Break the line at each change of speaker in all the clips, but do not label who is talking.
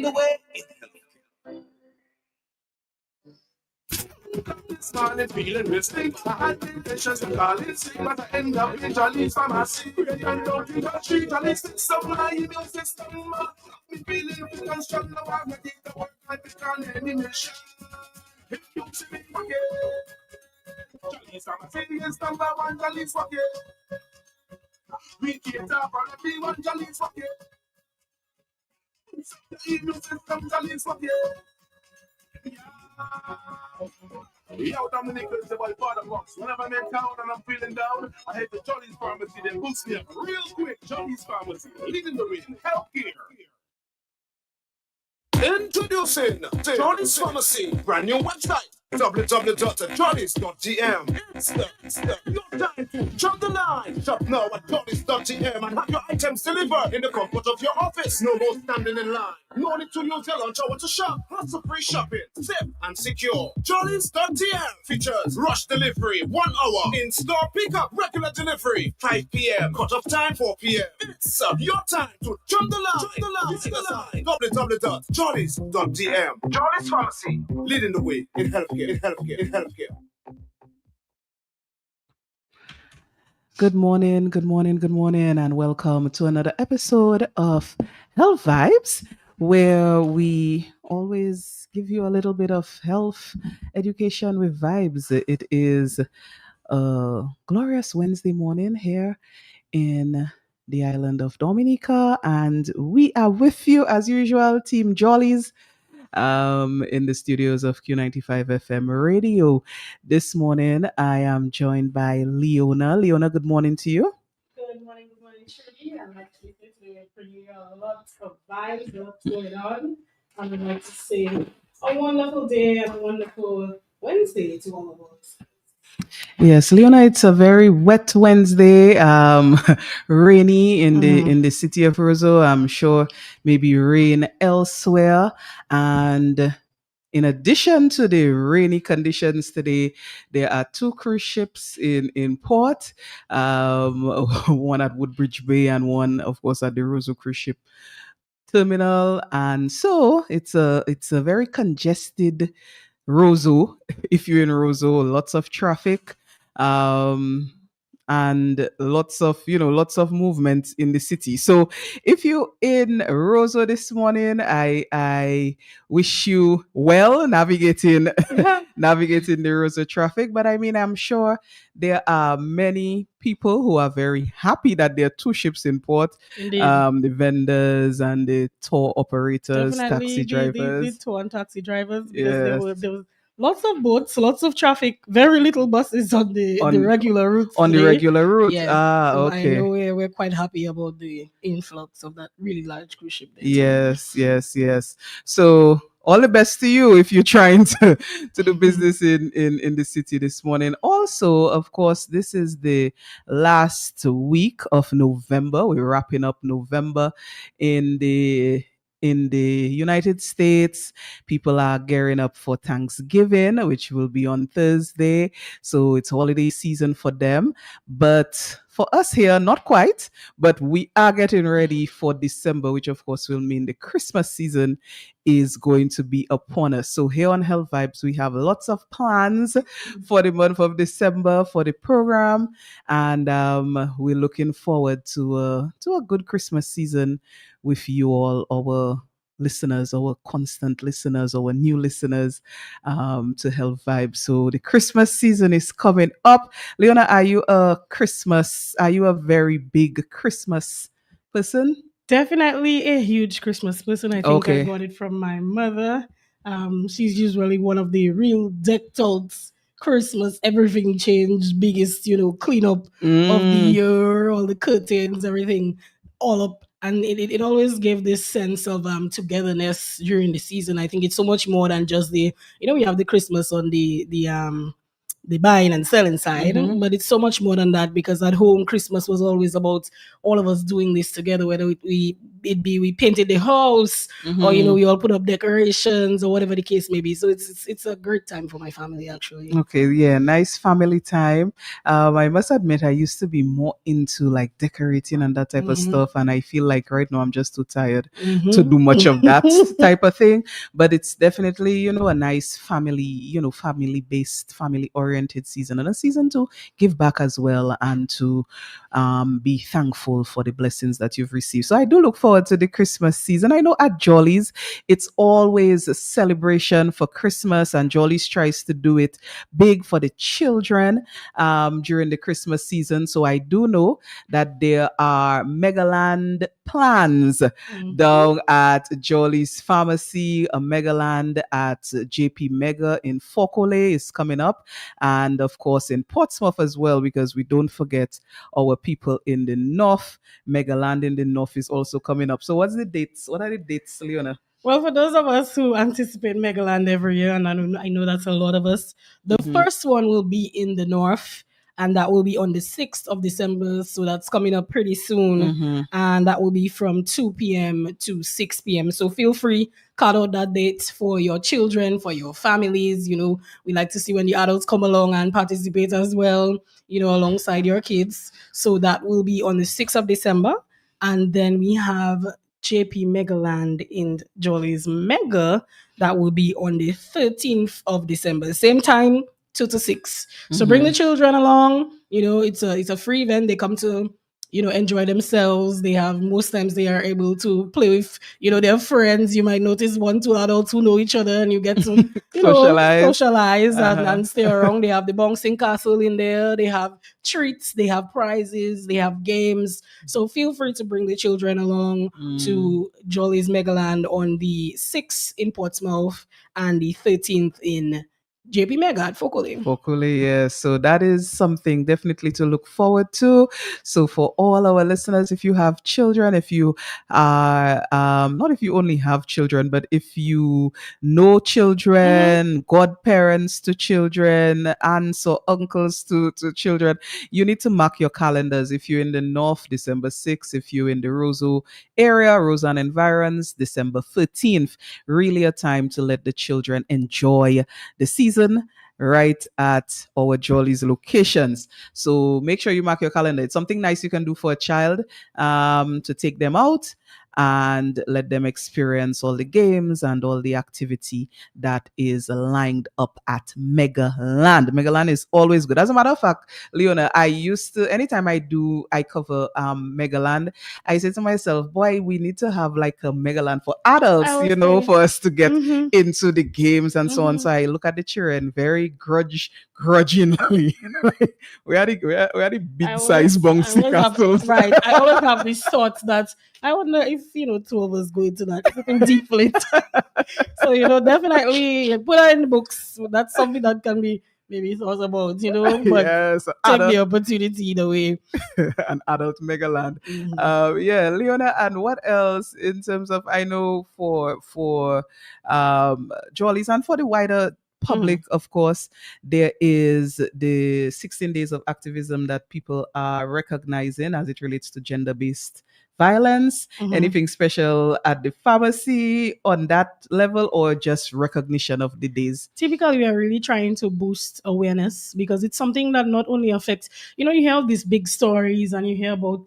leading the way in this morning feeling risky. I had been patience and calling sick, but I end up in Jolly's pharmacy. And don't think I treat Jolly's system, my immune system. Me feeling fit and strong, now I'm ready to work like it's on any mission. If you see me again, Jolly's pharmacy is number one, Jolly's for you. We cater for everyone, Jolly's for you. The immune system, Jolly's for you. Yo, Dominic is the boy part of box. Whenever I'm in town and I'm feeling down, I head to Johnny's Pharmacy, then boost me up real quick. Johnny's Pharmacy, leading the way in healthcare. Introducing Johnny's Pharmacy, brand new website, www.johnny's.gm. It's your time to jump the line. Shop now at johnny's.gm and have your items delivered in the comfort of your office. No more standing in line. No need to use your lunch hour to shop. Hassle-free shopping, safe and secure. Johnny's.gm features rush delivery, 1 hour. In-store pickup, regular delivery, 5 p.m. Cut-off time, 4 p.m. It's your time to jump the line. Visit us at www.johnny's.gm. Johnny's Pharmacy, leading the way in healthcare.
Good morning, and welcome to another episode of Health Vibes, where we always give you a little bit of health education with vibes. It is a glorious Wednesday morning here in the island of Dominica, and we are with you as usual, Team Jollies, in the studios of Q95 FM Radio. This morning, I am joined by Leona. Leona, good morning to you.
Good morning, Shirley. I'm actually bringing you a lot of vibes, what's going on. I would like to say a wonderful day and a wonderful Wednesday to all of us.
Yes, Leona, it's a very wet Wednesday, rainy in the city of Roseau. I'm sure maybe rain elsewhere. And in addition to the rainy conditions today, there are 2 cruise ships in port, one at Woodbridge Bay and one, of course, at the Roseau cruise ship terminal. And so it's a very congested Roseau. If you're in Roseau, lots of traffic, and lots of movement in the city. So if you're in Roseau this morning, I wish you well navigating navigating the Roseau traffic. But I mean, I'm sure there are many people who are very happy that there are 2 ships in port.
Indeed.
The vendors and the tour operators,
Definitely
taxi drivers.
the tour and taxi drivers, because
Yes.
there was lots of boats, lots of traffic, very little buses on the regular routes.
On the
today.
regular route.
Yes.
Ah,
So
okay.
I know we're quite happy about the influx of that really large cruise ship there.
Yes. So all the best to you if you're trying to do business in the city this morning. Also, of course, this is the last week of November. We're wrapping up November in the United States. People are gearing up for Thanksgiving, which will be on Thursday. So it's holiday season for them. But for us here, not quite, but we are getting ready for December, which of course will mean the Christmas season is going to be upon us. So here on Health Vibes, we have lots of plans for the month of December for the program. And we're looking forward to a good Christmas season with you all, our listeners, our constant listeners, our new listeners, to Health Vibes. So the Christmas season is coming up. Leona, are you a very big Christmas person?
Definitely a huge Christmas person. I think
Okay.
I got it from my mother. She's usually one of the real decked out Christmas, everything changed, biggest, cleanup of the year, all the curtains, everything all up. And it always gave this sense of togetherness during the season. I think it's so much more than just we have the Christmas on the the buying and selling side,
Mhm.
but it's so much more than that, because at home Christmas was always about all of us doing this together, whether we painted the house, or
Mhm.
we all put up decorations, or whatever the case may be. So it's a great time for my family, actually.
Okay, yeah, nice family time. I must admit, I used to be more into like decorating and that type of
Mhm.
stuff, and I feel like right now I'm just too tired to
Mhm.
do much of that type of thing. But it's definitely, a nice family, family based, family oriented season, and a season to give back as well and to be thankful for the blessings that you've received. So I do look forward to the Christmas season. I know at Jolly's, it's always a celebration for Christmas, and Jolly's tries to do it big for the children during the Christmas season. So I do know that there are Megaland plans
Mhm.
down at Jolly's Pharmacy, a Megaland at JP Mega in Fokole is coming up, and of course in Portsmouth as well, because we don't forget our people in the north. Megaland in the north is also coming up. So what's the dates? What are the dates, Leona?
Well, for those of us who anticipate Megaland every year, and I know that's a lot of us, the
Mhm.
first one will be in the north, and that will be on the 6th of December. So that's coming up pretty soon.
Mhm.
And that will be from 2 p.m. to 6 p.m. So feel free, cut out that date for your children, for your families. We like to see when the adults come along and participate as well, alongside your kids. So that will be on the 6th of December. And then we have JP Megaland in Jolly's Mega. That will be on the 13th of December. Same time, 2 to 6. So bring the
Mhm.
children along. It's a free event. They come to enjoy themselves. They have, most times they are able to play with their friends. You might notice 1, 2 adults who know each other, and you get to
Socialize.
socialize and,
Uh-huh.
and stay around. They have the bouncing castle in there. They have treats, they have prizes, they have games. So feel free to bring the children along
Mm.
to Jolly's Megaland on the 6th in Portsmouth and the 13th in JP Mega at Fokole.
Focally, yes. So that is something definitely to look forward to. So for all our listeners, if you have children, if you are not if you only have children, but if you know
Mhm.
children, godparents to children, aunts or uncles to children, you need to mark your calendars. If you're in the north, December 6th. If you're in the Roseau area, Roseau and environs, December 13th. Really a time to let the children enjoy the season right at our Jolly's locations. So make sure you mark your calendar. It's something nice you can do for a child to take them out and let them experience all the games and all the activity that is lined up at Megaland. Megaland is always good. As a matter of fact, Leona, I used to, anytime I cover Megaland, I say to myself, boy, we need to have like a Megaland for
I
adults,
would say,
for us to get
mm-hmm,
into the games and so on.
mm-hmm.
So I look at the children very grudgingly. Like, we are the
I
big
always,
size
I
bouncy
always have
castles.
right. I always have this thought that I wonder if two of us go into that, if we can deflate. So definitely put that in the books. That's something that can be maybe thought about. But
Yes,
take the
adult
opportunity either way.
an adult Megaland.
Mhm.
Yeah, Leona, and what else in terms of I know for Jollies and for the wider public,
Mhm.
of course, there is the 16 days of activism that people are recognizing as it relates to gender-based violence.
Mhm.
Anything special at the pharmacy on that level, or just recognition of the days?
Typically, we are really trying to boost awareness, because it's something that not only affects, you hear of these big stories and you hear about,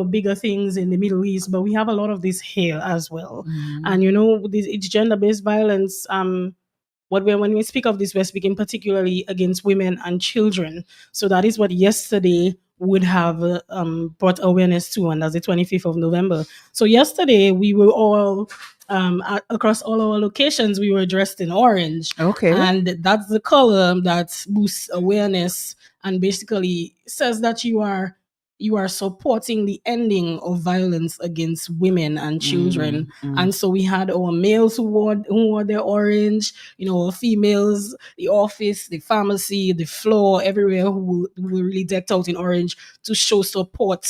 bigger things in the Middle East, but we have a lot of this here as well.
Mm.
And, it's gender based violence. When we speak of this, we're speaking particularly against women and children. So that is what yesterday would have brought awareness to, and that's the 25th of November. So yesterday we were all across all our locations, we were dressed in orange,
Okay.
and that's the color that boosts awareness and basically says that you are supporting the ending of violence against women and children.
Mm, mm.
And so we had our males who wore their orange, our females, the office, the pharmacy, the floor, everywhere who were really decked out in orange to show support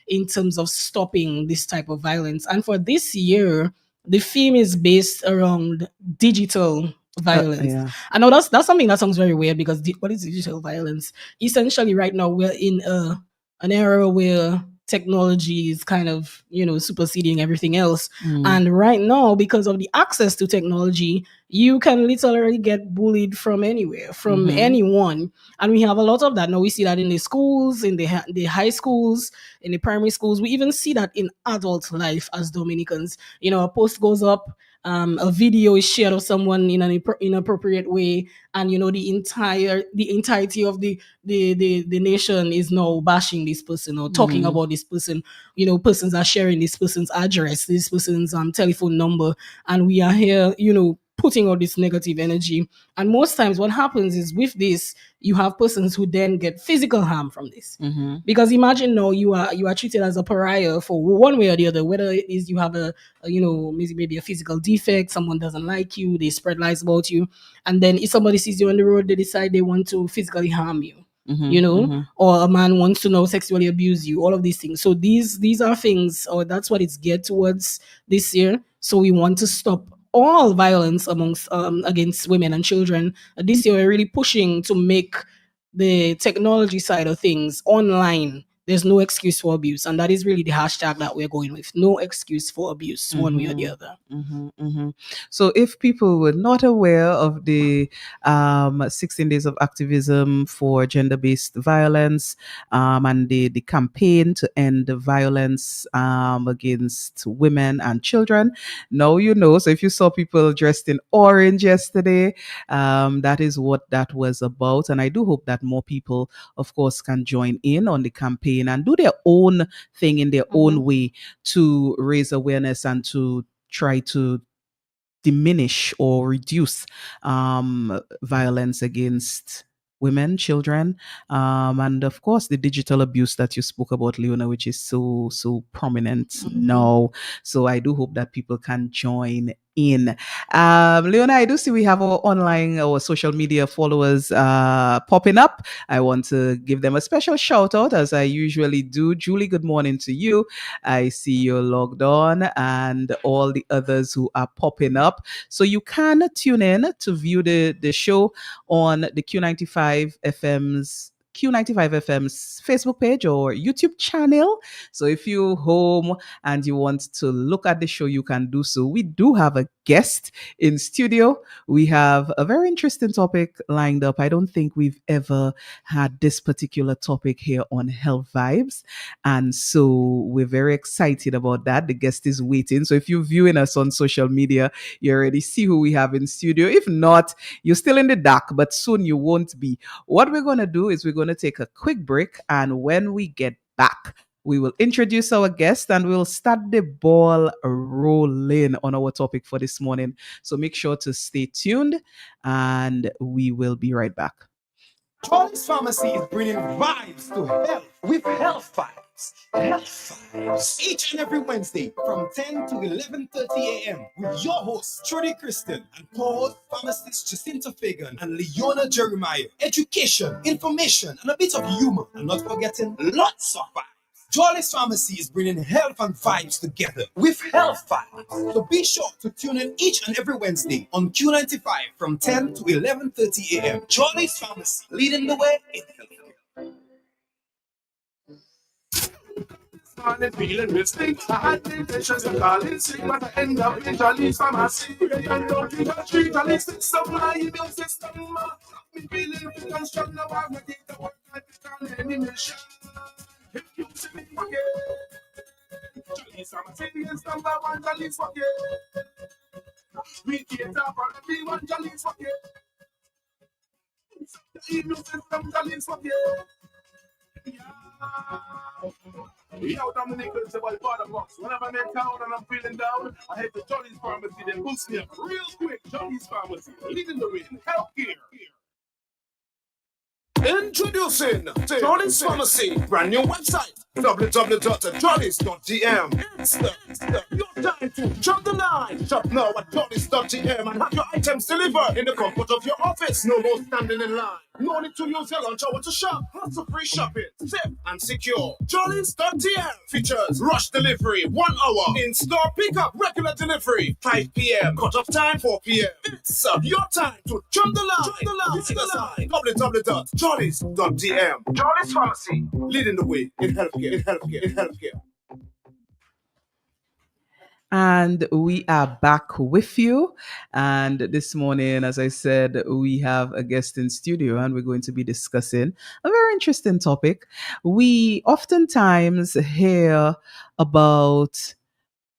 in terms of stopping this type of violence. And for this year, the theme is based around digital violence.
Yeah.
I know that's something that sounds very weird because what is digital violence? Essentially, right now we're in an era where technology is kind of superseding everything else, and right now because of the access to technology, you can literally get bullied from anywhere, from anyone, and we have a lot of that now. We see that in the schools, in the high schools, in the primary schools. We even see that in adult life as Dominicans. A post goes up, a video is shared of someone in an inappropriate way, and the entirety of the nation is now bashing this person or talking about this person. Persons are sharing this person's address, this person's telephone number, and we are here putting all this negative energy. And most times what happens is, with this, you have persons who then get physical harm from this. Because imagine now you are treated as a pariah for one way or the other, whether it is you have maybe a physical defect, someone doesn't like you, they spread lies about you, and then if somebody sees you on the road, they decide they want to physically harm you. Or a man wants to now sexually abuse you, all of these things. So these are things, or that's what it's geared towards this year. So we want to stop all violence amongst against women and children. This year we're really pushing to make the technology side of things online. There's no excuse for abuse, and that is really the hashtag that we're going with. No excuse for abuse, one way or the other.
So if people were not aware of the 16 days of activism for gender-based violence and the campaign to end the violence against women and children, now you know. So if you saw people dressed in orange yesterday, that is what that was about. And I do hope that more people, of course, can join in on the campaign and do their own thing in their own way to raise awareness and to try to diminish or reduce violence against women, children, and of course the digital abuse that you spoke about, Leona, which is so prominent now. So I do hope that people can join in. Leona, I do see we have our social media followers popping up. I want to give them a special shout out, as I usually do. Julie, good morning to you. I see you're logged on, and all the others who are popping up. So you can tune in to view the show on the Q95 FM's Facebook page or YouTube channel. So if you're home and you want to look at the show, you can do so. We do have a guest in studio. We have a very interesting topic lined up. I don't think we've ever had this particular topic here on Health Vibes. And so we're very excited about that. The guest is waiting. So if you're viewing us on social media, you already see who we have in studio. If not, you're still in the dark, but soon you won't be. What we're going to do is we're going to take a quick break, and when we get back, we will introduce our guest and we'll start the ball rolling on our topic for this morning. So make sure to stay tuned, and we will be right back.
Charlie's Pharmacy is bringing vibes to health with Health Vibes. Health Vibes. Each and every Wednesday from 10 to 11:30 a.m. with your hosts, Trudy Kristen, and co-host pharmacist Jacinta Fagan and Leona Jeremiah. Education, information, and a bit of humor. And not forgetting lots of vibes. Jolly's Pharmacy is bringing health and vibes together with Health Vibes. So be sure to tune in each and every Wednesday on Q95 from 10 to 11:30 a.m. Jolly's Pharmacy, leading the way in healthcare.
Started feeling missing. I had the patients to call in sick, but I end up in Jolly's Pharmacy. And don't you touch me, Jolly's system, my immune system. Me feeling fit and strong, now I'm ready to work like it's on any mission. If you see me again, Jolly's Pharmacy is number one, Jolly's for you. We cater for everyone, Jolly's for you. The immune system, Jolly's for you. Yo, Dominic, it's about the box. Whenever I'm in town and I'm feeling down, I head to Jolly's Pharmacy. They boost me up real quick. Jolly's Pharmacy, leading the way in healthcare.
Introducing Jolly's Pharmacy, brand new website, www.jollies.gm. It's your time to jump the line. Shop now at Jolly's.tm and have your items delivered in the comfort of your office. No more standing in line. No need to use your lunch hour to shop. Hassle-free shopping, safe and secure. Jolly's.tm features rush delivery, 1 hour. In-store pickup, regular delivery, 5 p.m. Cut-off time, 4 p.m. It's your time to jump the line. Visit us at www.jollies.tm. Jolly's Pharmacy, leading the way in healthcare.
And we are back with you. And this morning, as I said, we have a guest in studio and we're going to be discussing a very interesting topic. We oftentimes hear about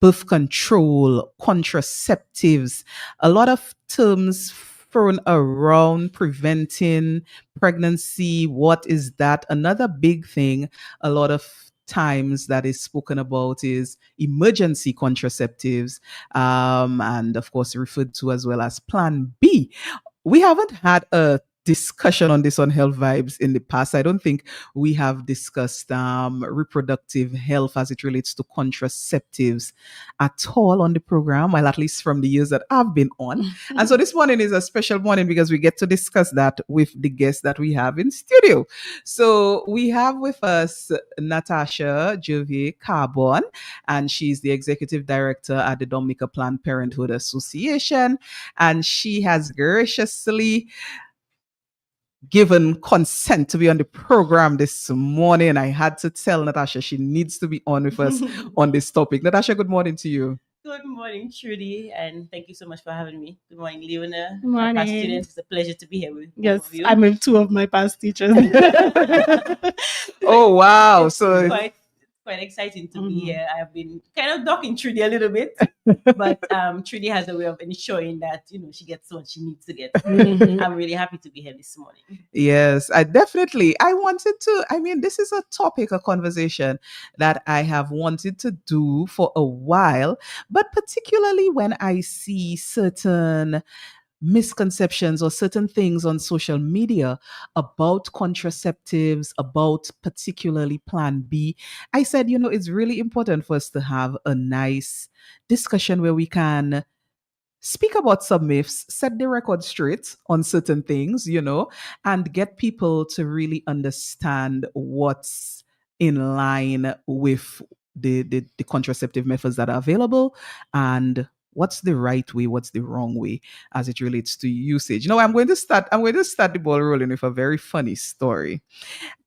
birth control, contraceptives, a lot of terms thrown around preventing pregnancy. What is that? Another big thing, a lot of times that is spoken about is emergency contraceptives, and of course referred to as well as Plan B. We haven't had a discussion on this on Health Vibes in the past. I don't think we have discussed reproductive health as it relates to contraceptives at all on the program, well, at least from the years that I've been on. And so this morning is a special morning because we get to discuss that with the guests that we have in studio. So we have with us Natasha Gervais Carbon, and she's the executive director at the Dominica Planned Parenthood Association. And she has graciously given consent to be on the program this morning. I had to tell Natasha she needs to be on with us on this topic. Natasha, good morning to you.
Good morning, Trudy, and thank you so much for having me. Good morning, Leona.
Good morning.
Past students, it's a pleasure to be here with
Yes,
both of you.
I'm with two of my past teachers.
Oh, wow. So
Quite exciting to be here. I've been kind of docking Trudy a little bit, but Trudy has a way of ensuring that she gets what she needs to get. I'm really happy to be here this morning.
yes, I wanted to, this is a topic, a conversation that I have wanted to do for a while, but particularly when I see certain misconceptions or certain things on social media about contraceptives, about particularly Plan B, I said, it's really important for us to have a nice discussion where we can speak about some myths, set the record straight on certain things, and get people to really understand what's in line with the contraceptive methods that are available and what's the right way, what's the wrong way as it relates to usage. I'm going to start the ball rolling with a very funny story.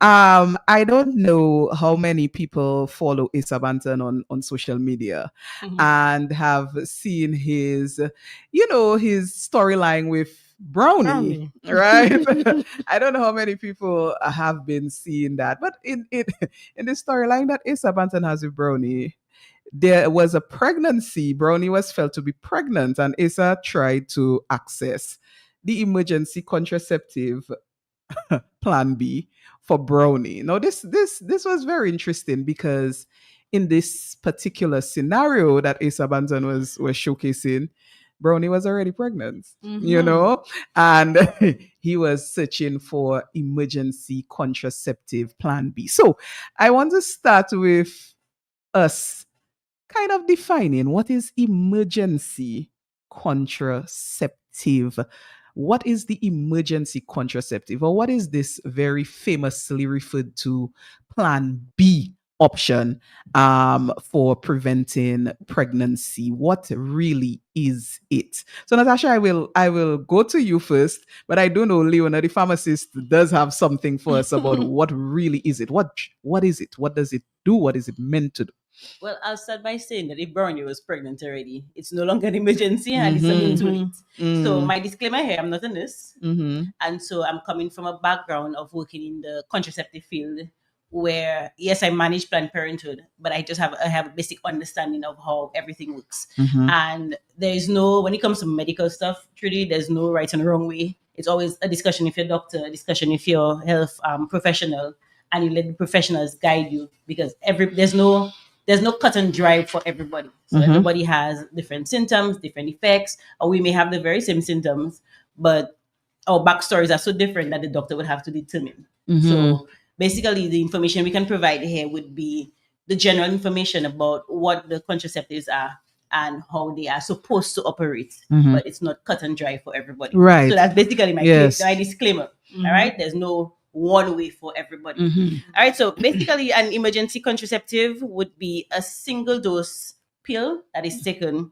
I don't know how many people follow Asa Banton on social media and have seen his storyline with Brownie. Right? I don't know how many people have been seeing that, but in the storyline that Asa Banton has with Brownie, there was a pregnancy. Brownie was felt to be pregnant, and Asa tried to access the emergency contraceptive Plan B for Brownie. Now, this was very interesting because in this particular scenario that Asa Banton was showcasing, Brownie was already pregnant, and he was searching for emergency contraceptive Plan B. So I want to start with us kind of defining what is emergency contraceptive. What is the emergency contraceptive, or what is this very famously referred to Plan B option for preventing pregnancy? What really is it? So Natasha, I will go to you first, but I do know Leona, the pharmacist, does have something for us about what really is it. What is it? What does it do? What is it meant to do?
Well, I'll start by saying that if Brownie was pregnant already, it's no longer an emergency and it's something to it. So my disclaimer here, I'm not a nurse. And so I'm coming from a background of working in the contraceptive field where, yes, I manage Planned Parenthood, but I have a basic understanding of how everything works. And there's when it comes to medical stuff, truly, there's no right and wrong way. It's always a discussion with your doctor, a discussion with your health professional, and you let the professionals guide you because there's no cut and dry for everybody. So everybody has different symptoms, different effects, or we may have the very same symptoms, but our backstories are so different that the doctor would have to determine. So basically, the information we can provide here would be the general information about what the contraceptives are and how they are supposed to operate, but it's not cut and dry for everybody.
Right.
So that's basically my
Yes.
my disclaimer. All right. There's no one way for everybody. All right. So basically, an emergency contraceptive would be a single dose pill that is taken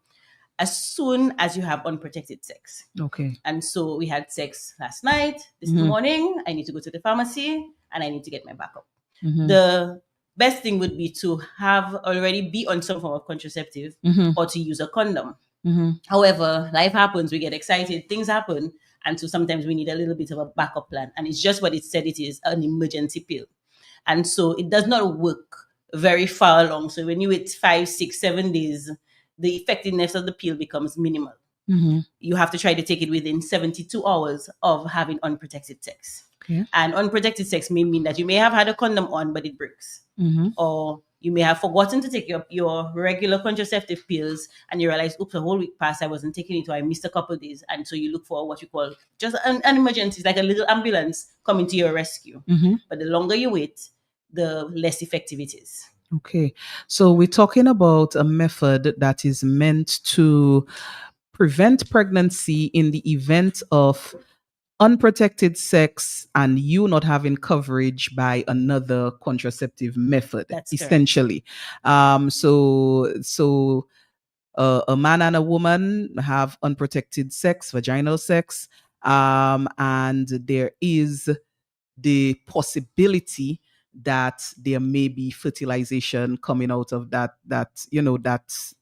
as soon as you have unprotected sex.
Okay.
And so we had sex last night. This morning, I need to go to the pharmacy and I need to get my backup. The best thing would be to have already be on some form of contraceptive or to use a condom. However, life happens, we get excited, things happen. And so sometimes we need a little bit of a backup plan. And it's just what it said it is, an emergency pill. And so it does not work very far along. So when you wait 5, 6, 7 days, the effectiveness of the pill becomes minimal. You have to try to take it within 72 hours of having unprotected sex.
Okay.
And unprotected sex may mean that you may have had a condom on, but it breaks. Or you may have forgotten to take your regular contraceptive pills and you realize, oops, a whole week passed, I wasn't taking it, or I missed a couple of days. And so you look for what you call just an emergency. It's like a little ambulance coming to your rescue. But the longer you wait, the less effective it is.
Okay. So we're talking about a method that is meant to prevent pregnancy in the event of unprotected sex and you not having coverage by another contraceptive method.
That's correct.
essentially. So a man and a woman have unprotected sex, vaginal sex, and there is the possibility that there may be fertilization coming out of that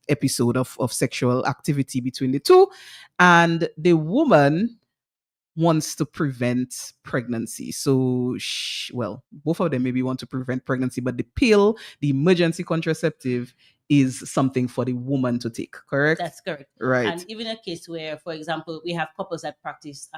episode of sexual activity between the two, and the woman wants to prevent pregnancy. So, both of them maybe want to prevent pregnancy, but the pill, the emergency contraceptive, is something for the woman to take, correct?
That's correct.
Right.
And even a case where, for example, we have couples that practice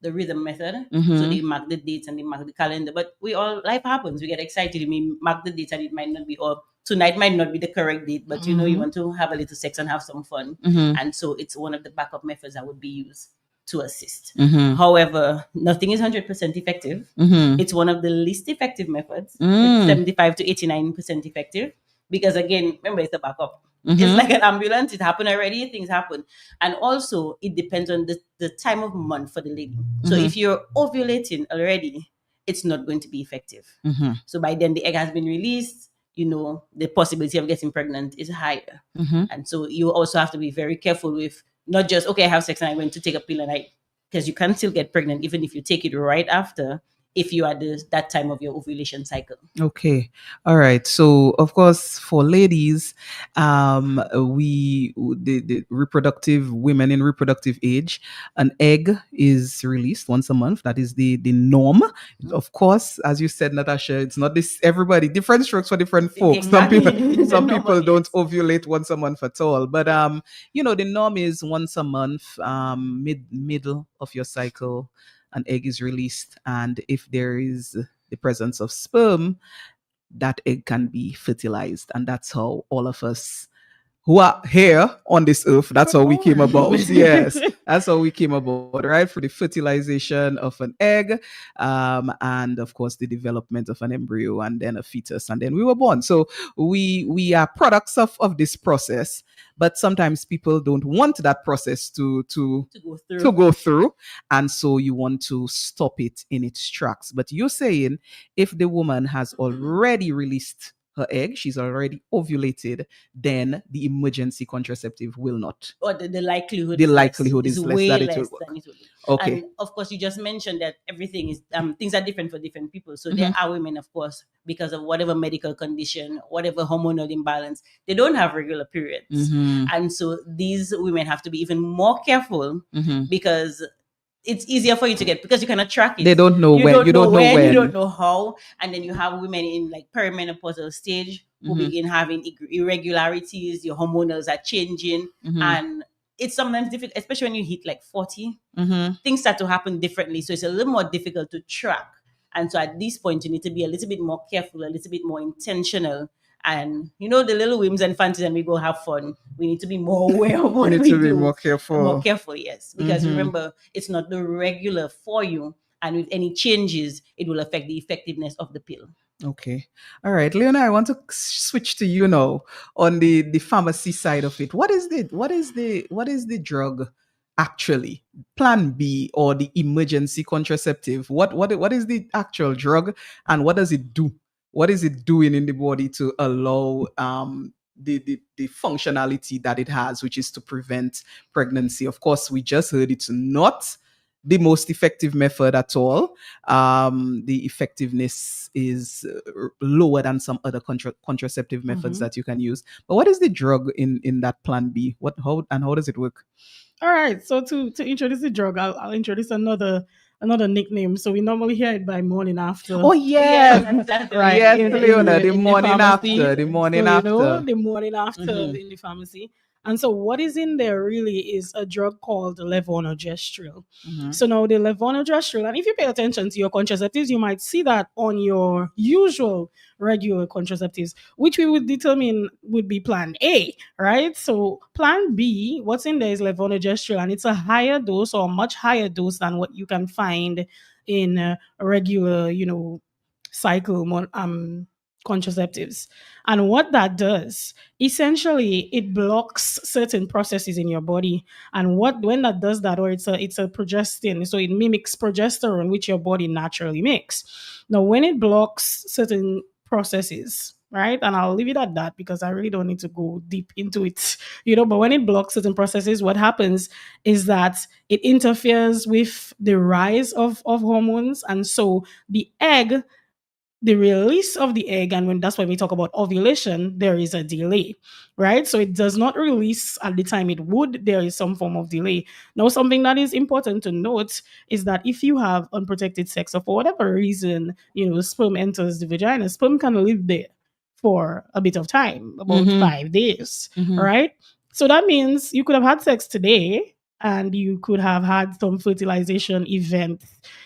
the rhythm method. So they mark the dates and they mark the calendar. But life happens. We get excited. We may mark the dates and it might not be, or tonight might not be the correct date, but you want to have a little sex and have some fun. And so it's one of the backup methods that would be used to assist. However, nothing is 100% effective. It's one of the least effective methods. It's 75 to 89% effective. Because again, remember, it's a backup. It's like an ambulance. It happened already. Things happen. And also, it depends on the time of month for the lady. So if you're ovulating already, it's not going to be effective. So by then, the egg has been released. The possibility of getting pregnant is higher. And so you also have to be very careful with not just, okay, I have sex and I went to take a pill because you can still get pregnant even if you take it right after, if you are at that time of your ovulation cycle.
Okay. All right. So, of course, for ladies, the reproductive women in reproductive age, an egg is released once a month. That is the norm. Of course, as you said, Natasha, it's not this everybody, different strokes for different folks.
Exactly.
Some people don't ovulate once a month at all. But the norm is once a month, middle of your cycle, an egg is released, and if there is the presence of sperm, that egg can be fertilized. And that's how all of us who are here on this earth, that's how we came about. Yes, that's how we came about, right? For the fertilization of an egg, and of course the development of an embryo and then a fetus, and then we were born. So we are products of this process, but sometimes people don't want that process to go through, and so you want to stop it in its tracks. But you're saying if the woman has already released her egg, she's already ovulated, then the emergency contraceptive will not.
Or the likelihood
is less
way
that
less
it will work.
than it will be.
Okay.
And of course, you just mentioned that everything is things are different for different people. So there are women, of course, because of whatever medical condition, whatever hormonal imbalance, they don't have regular periods, and so these women have to be even more careful because it's easier for you to get, because you cannot track it.
They don't know when. You don't know when.
You don't know how. And then you have women in like perimenopausal stage who begin having irregularities. Your hormonals are changing. And it's sometimes difficult, especially when you hit like 40. Things start to happen differently. So it's a little more difficult to track. And so at this point, you need to be a little bit more careful, a little bit more intentional. And the little whims and fancies, and we go have fun. We need to be more aware of what we do.
Be more careful.
More careful, yes. Because remember, it's not the regular for you. and with any changes, it will affect the effectiveness of the pill.
Okay. All right, Leona, I want to switch to you now on the pharmacy side of it. What is the drug actually? Plan B or the emergency contraceptive? What is the actual drug, and what does it do? What is it doing in the body to allow the functionality that it has, which is to prevent pregnancy? Of course, we just heard it's not the most effective method at all. The effectiveness is lower than some other contraceptive methods that you can use. But what is the drug in that Plan B? How does it work?
All right. So to introduce the drug, I'll introduce another nickname. So we normally hear it by morning after.
Oh yeah,
That's
Right.
yes,
in
Leona. The
in
morning
pharmacy.
after. The morning
So,
after.
the morning after
Mhm.
in the pharmacy. And so what is in there really is a drug called levonorgestrel.
Mhm.
So now the levonorgestrel, and if you pay attention to your contraceptives, you might see that on your usual regular contraceptives, which we would determine would be plan A, right? So plan B, what's in there is levonorgestrel, and it's a higher dose or much higher dose than what you can find in a regular, cycle contraceptives. And what that does, essentially, it blocks certain processes in your body. And when that does that, or it's a progestin, so it mimics progesterone, which your body naturally makes. Now, when it blocks certain processes, right? And I'll leave it at that because I really don't need to go deep into it, but when it blocks certain processes, what happens is that it interferes with the rise of hormones. And so the release of the egg, and that's when we talk about ovulation, there is a delay, right? So it does not release at the time it would. There is some form of delay. Now, something that is important to note is that if you have unprotected sex, or for whatever reason, sperm enters the vagina, sperm can live there for a bit of time, about 5 days, right? So that means you could have had sex today and you could have had some fertilization event,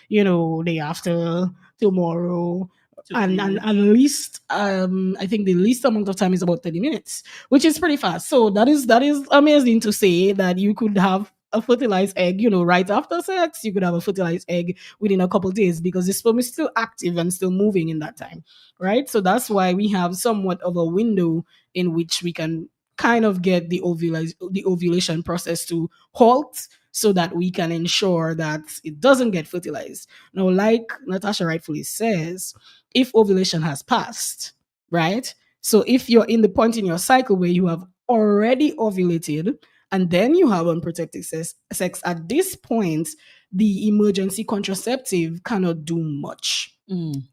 day after, tomorrow, and at least I think the least amount of time is about 30 minutes, which is pretty fast. So that is amazing to say that you could have a fertilized egg, right after sex. You could have a fertilized egg within a couple days because the sperm is still active and still moving in that time, right? So that's why we have somewhat of a window in which we can kind of get the ovulation process to halt, so that we can ensure that it doesn't get fertilized. Now, like Natasha rightfully says, if ovulation has passed, right? So if you're in the point in your cycle where you have already ovulated and then you have unprotected sex, at this point, the emergency contraceptive cannot do much.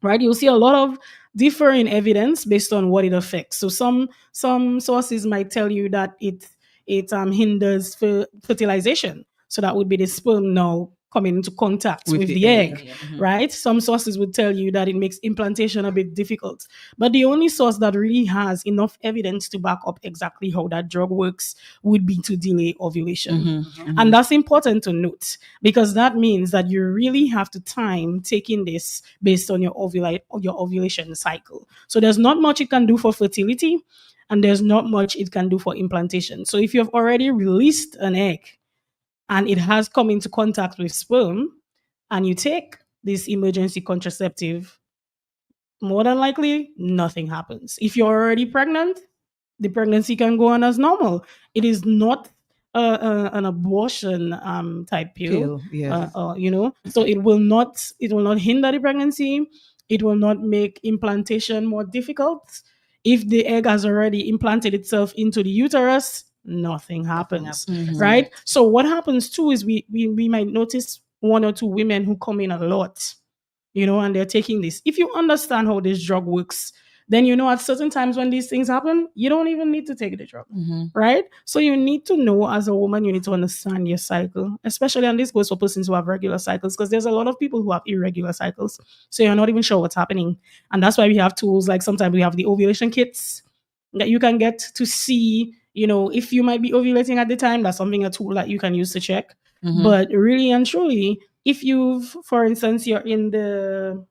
Right? You'll see a lot of differing evidence based on what it affects. So some sources might tell you that it hinders fertilization. So that would be the sperm now coming into contact with the egg, right? Some sources would tell you that it makes implantation a bit difficult. But the only source that really has enough evidence to back up exactly how that drug works would be to delay ovulation. And that's important to note, because that means that you really have to time taking this based on your ovulation cycle. So there's not much it can do for fertility, and there's not much it can do for implantation. So if you've already released an egg and it has come into contact with sperm, and you take this emergency contraceptive, more than likely, nothing happens. If you're already pregnant, the pregnancy can go on as normal. It is not an abortion type pill.
Yes.
So it will not hinder the pregnancy. It will not make implantation more difficult. If the egg has already implanted itself into the uterus, nothing happens, right? So what happens too is we might notice one or two women who come in a lot, and they're taking this. If you understand how this drug works, then at certain times when these things happen, you don't even need to take the drug, right? So you need to know, as a woman, you need to understand your cycle, especially, and this goes for persons who have regular cycles, because there's a lot of people who have irregular cycles. So you're not even sure what's happening. And that's why we have tools like sometimes we have the ovulation kits that you can get to see, if you might be ovulating at the time. That's a tool that you can use to check. But really and truly, if for instance, you're in the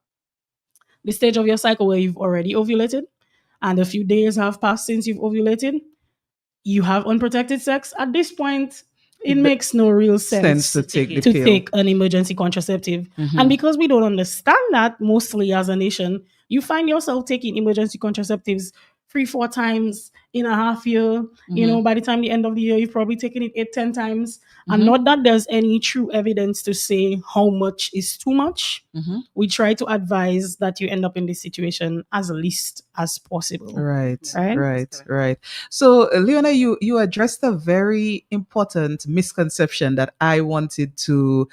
stage of your cycle where you've already ovulated and a few days have passed since you've ovulated, you have unprotected sex, at this point, it makes no real sense
to take the
to
pill.
take an emergency contraceptive. And because we don't understand that mostly as a nation, you find yourself taking emergency contraceptives 3-4 times in a half year. You know, by the time the end of the year, you've probably taken it 8-10 times. And not that there's any true evidence to say how much is too much. We try to advise that you end up in this situation as least as possible.
Right. So, Leona, you addressed a very important misconception that I wanted to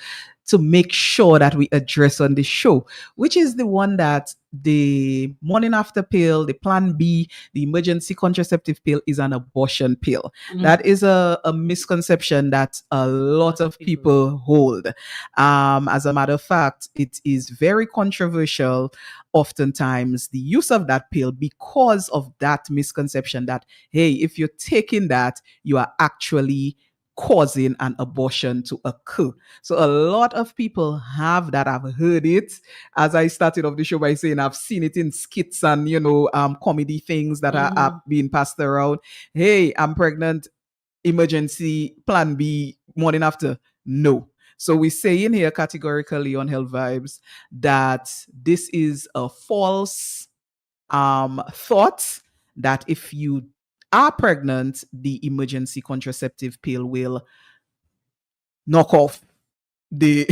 make sure that we address on the show, which is the one that the morning after pill, the Plan B, the emergency contraceptive pill is an abortion pill. That is a misconception that a lot of people hold. As a matter of fact, it is very controversial oftentimes, the use of that pill, because of that misconception that, hey, if you're taking that, you are actually causing an abortion to occur. So a lot of people have that. I've heard it, as I started off the show by saying I've seen it in skits and comedy things that are being passed around. Hey, I'm pregnant, emergency Plan B, morning after. No. So we say in here categorically on Health Vibes that this is a false thought that if you are pregnant, the emergency contraceptive pill will knock off the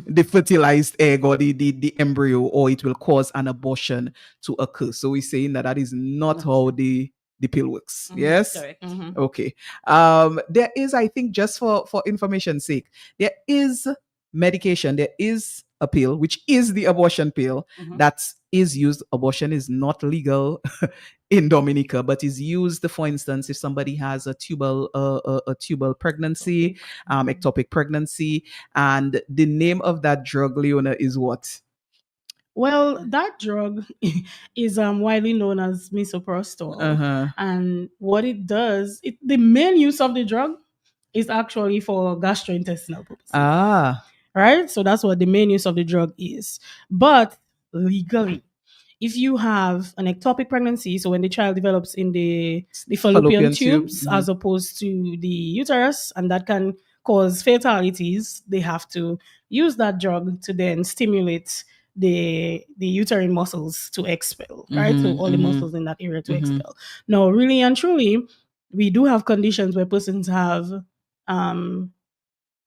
the fertilized egg or the embryo, or it will cause an abortion to occur. So we're saying that is not how the pill works. Yes.
Correct.
Okay. There is, I think, just for information's sake, there is medication. There is a pill, which is the abortion pill that is used. Abortion is not legal in Dominica, but is used, for instance, if somebody has a tubal pregnancy, ectopic pregnancy, and the name of that drug, Leona, is what?
Well, that drug is widely known as misoprostol. And what it does, the main use of the drug is actually for gastrointestinal purposes. Right? So that's what the main use of the drug is. But legally, if you have an ectopic pregnancy, so when the child develops in the fallopian tubes as opposed to the uterus, and that can cause fatalities, they have to use that drug to then stimulate the uterine muscles to expel, right? So all the muscles in that area to expel. Now, really and truly, we do have conditions where persons have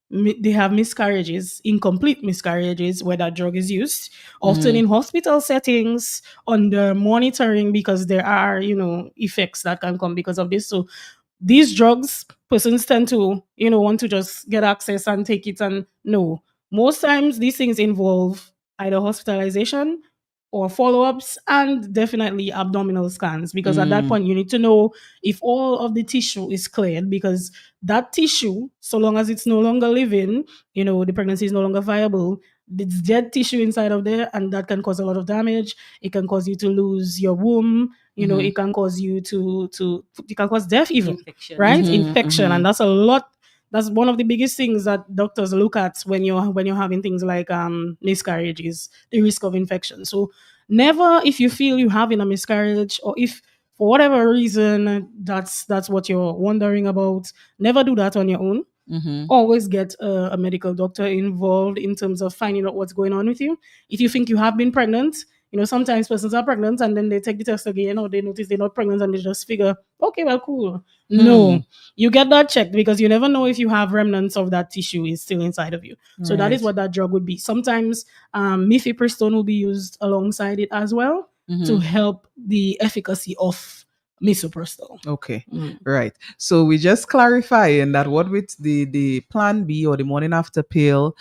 they have miscarriages, incomplete miscarriages, where that drug is used, often in hospital settings under monitoring, because there are, effects that can come because of this. So these drugs, persons tend to, want to just get access and take it. And no, most times these things involve either hospitalization or follow-ups, and definitely abdominal scans, because at that point you need to know if all of the tissue is cleared, because that tissue, so long as it's no longer living, the pregnancy is no longer viable, it's dead tissue inside of there, and that can cause a lot of damage. It can cause you to lose your womb, it can cause you it can cause death even, infection. Right? Infection. And that's a lot. That's one of the biggest things that doctors look at when you're having things like miscarriages, the risk of infection. So never, if you feel you're having a miscarriage, or if for whatever reason that's what you're wondering about, never do that on your own. Always get a medical doctor involved in terms of finding out what's going on with you. If you think you have been pregnant, sometimes persons are pregnant and then they take the test again, or they notice they're not pregnant and they just figure, okay, well, cool. No, you get that checked, because you never know if you have remnants of that tissue is still inside of you. So that is what that drug would be. Sometimes mifepristone will be used alongside it as well to help the efficacy of misoprostol.
Okay. Right. So we just clarifying that what with the Plan B or the morning after pill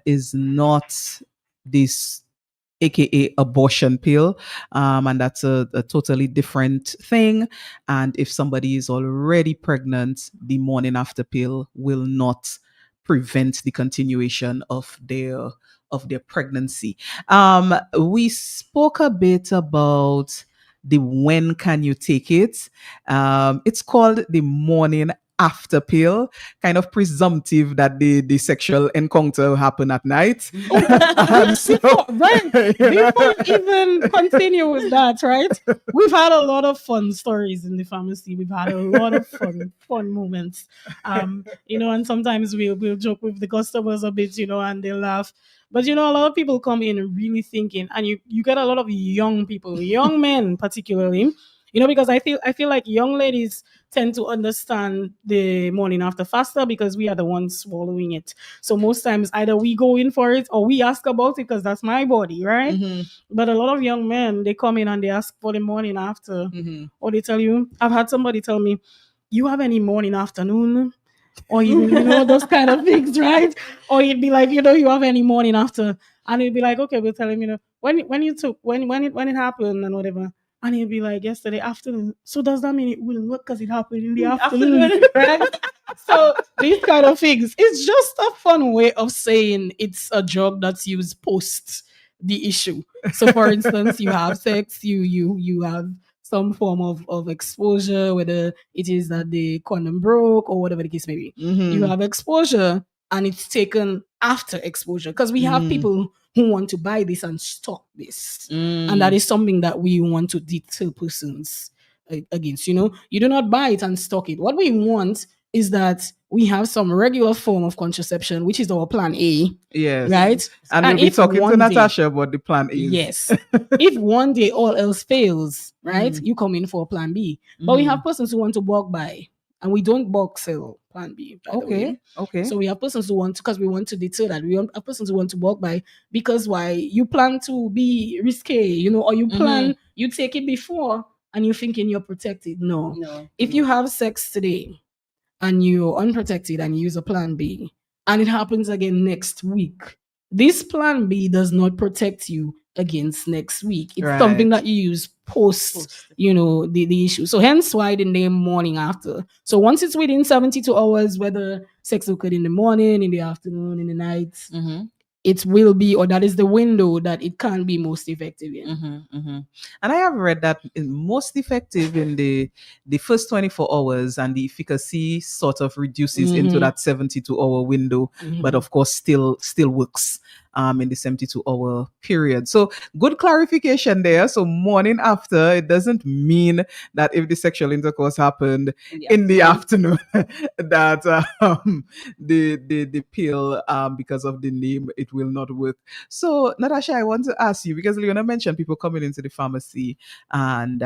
is not this aka abortion pill, and that's a totally different thing. And if somebody is already pregnant, the morning after pill will not prevent the continuation of their pregnancy. We spoke a bit about the when can you take it. It's called the morning after pill, kind of presumptive that the sexual encounter happened at night. And so,
Before even continue with that, right? We've had a lot of fun stories in the pharmacy. We've had a lot of fun moments. And sometimes we'll joke with the customers a bit, and they laugh. But a lot of people come in really thinking, and you get a lot of young people, young men particularly, because I feel like young ladies tend to understand the morning after faster because we are the ones swallowing it. So most times either we go in for it or we ask about it because that's my body, right? But a lot of young men, they come in and they ask for the morning after, or they tell you, I've had somebody tell me, you have any morning afternoon? Or even, those kind of things, right? Or you'd be like, you have any morning after, and you'd be like, okay, we'll tell him, when it happened and whatever. And he'll be like, yesterday afternoon. So does that mean it wouldn't work because it happened in the afternoon? Right? So these kind of things, it's just a fun way of saying it's a drug that's used post the issue. So for instance, you have sex, you have some form of exposure, whether it is that the condom broke or whatever the case may be. You have exposure and it's taken after exposure because we have people who want to buy this and stock this. And that is something that we want to deter persons against. You do not buy it and stock it. What we want is that we have some regular form of contraception, which is our plan A.
Yes.
Right?
And we'll be talking to Natasha about the plan A.
Yes. If one day all else fails, right, you come in for plan B. But we have persons who want to bulk buy, and we don't bulk sell plan B.
Okay.
So we have persons who want to, because we want to deter that. We have persons who want to bulk buy because why? You plan to be risque, or you plan, you take it before and you're thinking you're protected. No. If you have sex today and you're unprotected and you use a plan B and it happens again next week, this plan B does not protect you against next week. It's something that you use post. The issue. So hence why the name morning after. So once it's within 72 hours, whether sex occurred in the morning, in the afternoon, in the night, it will be, or that is the window that it can be most effective in.
And I have read that it's most effective in the first 24 hours, and the efficacy sort of reduces into that 72-hour window, but of course still works in the 72-hour period. So good clarification there. So morning after, it doesn't mean that if the sexual intercourse happened in the afternoon that the pill, because of the name, it will not work. So Natasha, I want to ask you, because Leona mentioned people coming into the pharmacy and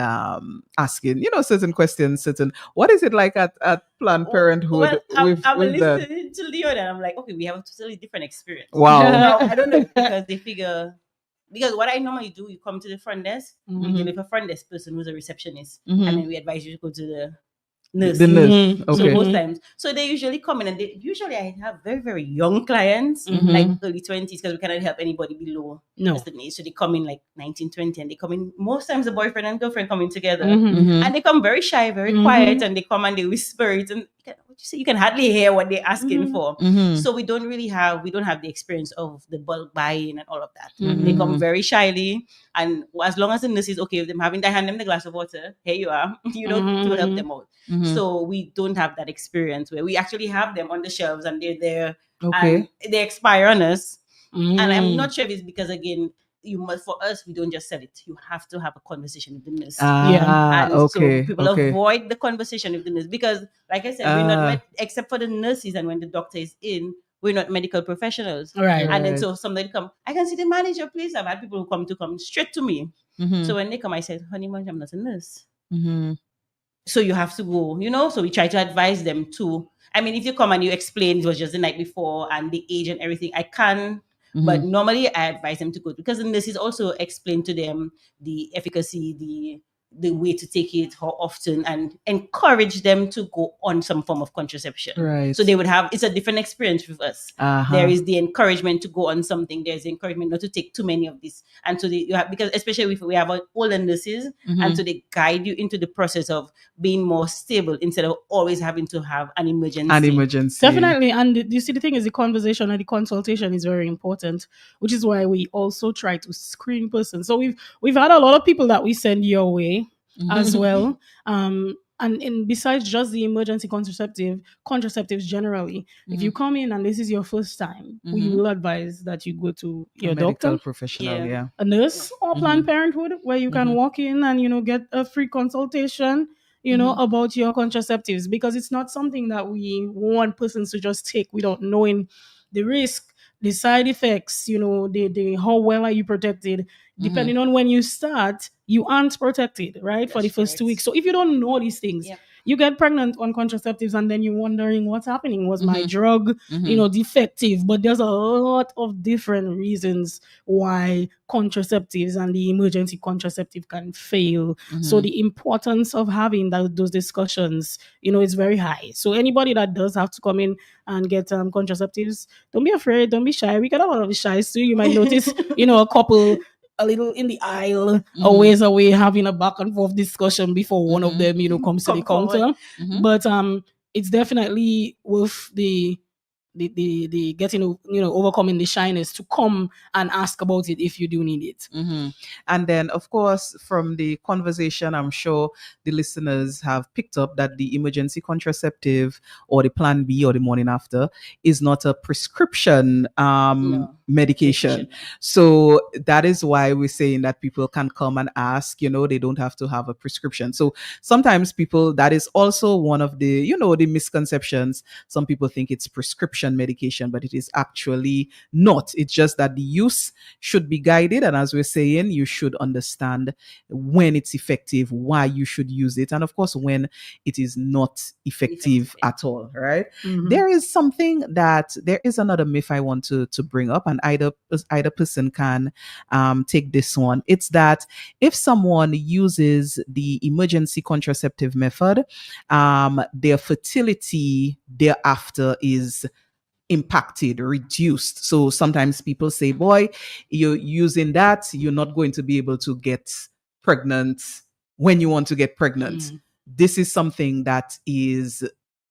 asking, certain questions, what is it like at Planned Parenthood?
I'm listening to Leona and I'm like, okay, we have a totally different experience.
Wow.
I don't know, because they figure, because what I normally do, you come to the front desk, we deal with a front desk person who's a receptionist, and then we advise you to go to the nurse.
The nurse. Okay.
So most times, so they usually come in, and usually I have very, very young clients, like early 20s, because we cannot help anybody below a certain age. So they come in like 19, 20, and they come in, most times the boyfriend and girlfriend come in together, and they come very shy, very quiet, and they come and they whisper it, and you can hardly hear what they're asking for. So we don't have the experience of the bulk buying and all of that. They come very shyly, and as long as the nurse is okay with them having, they hand them the glass of water, here you are, to help them out. So we don't have that experience where we actually have them on the shelves and they're there, and they expire on us. And I'm not sure if it's because, again, for us, we don't just sell it. You have to have a conversation with the nurse. So people avoid the conversation with the nurse because, like I said, we're not except for the nurses, and when the doctor is in, we're not medical professionals.
Right.
And then so somebody come, I can see the manager, please. I've had people who come straight to me. So when they come, I said, honey, man, I'm not a nurse. So you have to go, so we try to advise them too. I mean, if you come and you explain it was just the night before and the age and everything, I can. But normally I advise them to go, because the nurses also explain to them the efficacy, the way to take it, how often, and encourage them to go on some form of contraception.
Right.
So they would have, it's a different experience with us. There is the encouragement to go on something. There's the encouragement not to take too many of this. And so because especially if we have older nurses, and so they guide you into the process of being more stable instead of always having to have an emergency.
Definitely. And you see, the thing is, the conversation and the consultation is very important, which is why we also try to screen persons. So we've had a lot of people that we send your way as well. and besides just the emergency contraceptives generally, if you come in and this is your first time, we will advise that you go to
A
your
medical
doctor,
professional,
Yeah.
yeah.
a nurse, or Planned Parenthood, where you can walk in and get a free consultation, about your contraceptives, because it's not something that we want persons to just take without knowing the risk, the side effects, the how well are you protected. Depending on when you start, you aren't protected, right? For the
That's
first 2
correct.
weeks. So if you don't know these things,
Yep.
you get pregnant on contraceptives and then you're wondering what's happening. Was my drug, defective? But there's a lot of different reasons why contraceptives and the emergency contraceptive can fail. So the importance of having those discussions, is very high. So anybody that does have to come in and get contraceptives, don't be afraid, don't be shy. We got a lot of shies too. You might notice, a couple a little in the aisle, a ways away, having a back and forth discussion before one of them, comes to the
Come forward.
counter. But it's definitely worth the getting, overcoming the shyness to come and ask about it if you do need it.
And then, of course, from the conversation, I'm sure the listeners have picked up that the emergency contraceptive or the Plan B or the morning after is not a prescription medication. So that is why we're saying that people can come and ask, they don't have to have a prescription. So sometimes people, that is also one of the, the misconceptions. Some people think it's prescription medication, but it is actually not. It's just that the use should be guided. And as we're saying, you should understand when it's effective, why you should use it. And of course, when it is not effective at all, right? There is another myth I want to bring up, and either person can take this one. It's that if someone uses the emergency contraceptive method, their fertility thereafter is impacted, reduced. So sometimes people say, boy, you're using that, you're not going to be able to get pregnant when you want to get pregnant. This is something that is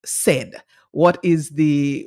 said. What is the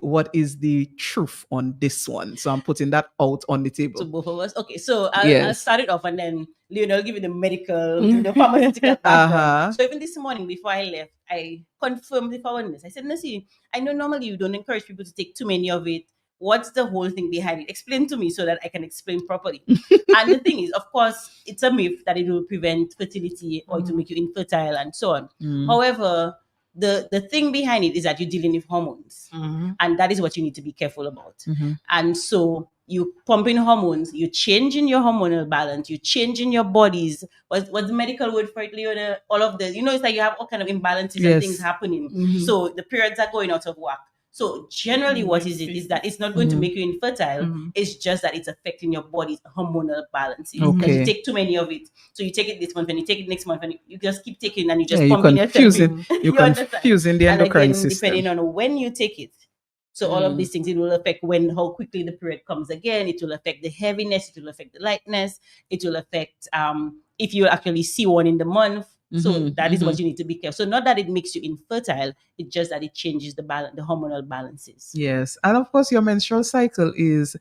truth on this one? So I'm putting that out on the table.
To both of us. Okay, so I'll start it off and then Leonel give you the medical, the pharmaceutical background. So even this morning before I left, I confirmed with our nurse. I said, Nurse, I know normally you don't encourage people to take too many of it. What's the whole thing behind it? Explain to me so that I can explain properly. And the thing is, of course, it's a myth that it will prevent fertility or it will make you infertile and so on. However, the thing behind it is that you're dealing with hormones, and that is what you need to be careful about. And so you pumping hormones, you're changing your hormonal balance, you're changing your bodies. What's the medical word for it, Leona? All of this, it's like you have all kind of imbalances and things happening. So the periods are going out of whack. So generally what is it is that it's not going to make you infertile. It's just that it's affecting your body's hormonal balances. Because you take too many of it. So you take it this month and you take it next month and you just keep taking and you just pumping yourself.
You're confusing the endocrine system.
Depending on when you take it. So all of these things, it will affect how quickly the period comes again. It will affect the heaviness. It will affect the lightness. It will affect if you actually see one in the month. So that is what you need to be careful. So not that it makes you infertile, it's just that it changes the hormonal balances.
Yes. And of course, your menstrual cycle is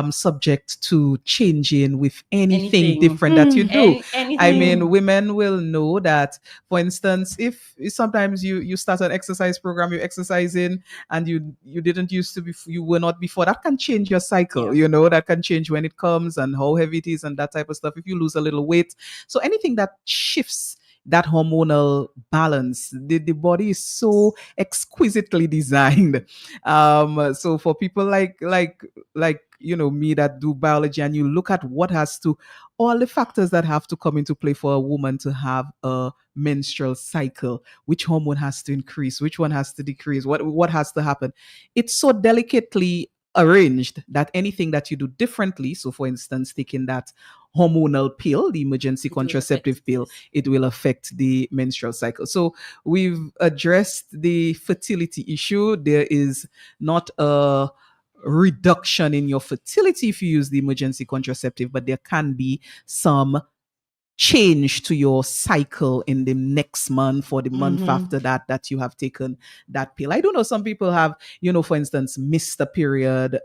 subject to changing with anything different that you do. I mean, women will know that, for instance, if sometimes you start an exercise program, you're exercising and you didn't used to be, you were not before, that can change your cycle, that can change when it comes and how heavy it is and that type of stuff. If you lose a little weight. So anything that shifts that hormonal balance, the body is so exquisitely designed. So for people like me that do biology, and you look at all the factors that have to come into play for a woman to have a menstrual cycle, which hormone has to increase, which one has to decrease, what has to happen. It's so delicately arranged that anything that you do differently, so for instance, taking that hormonal pill, the emergency contraceptive pill, it will affect the menstrual cycle. So we've addressed the fertility issue. There is not a reduction in your fertility if you use the emergency contraceptive, but there can be some change to your cycle in the next month or the month after that you have taken that pill. I don't know, some people have, for instance, missed a period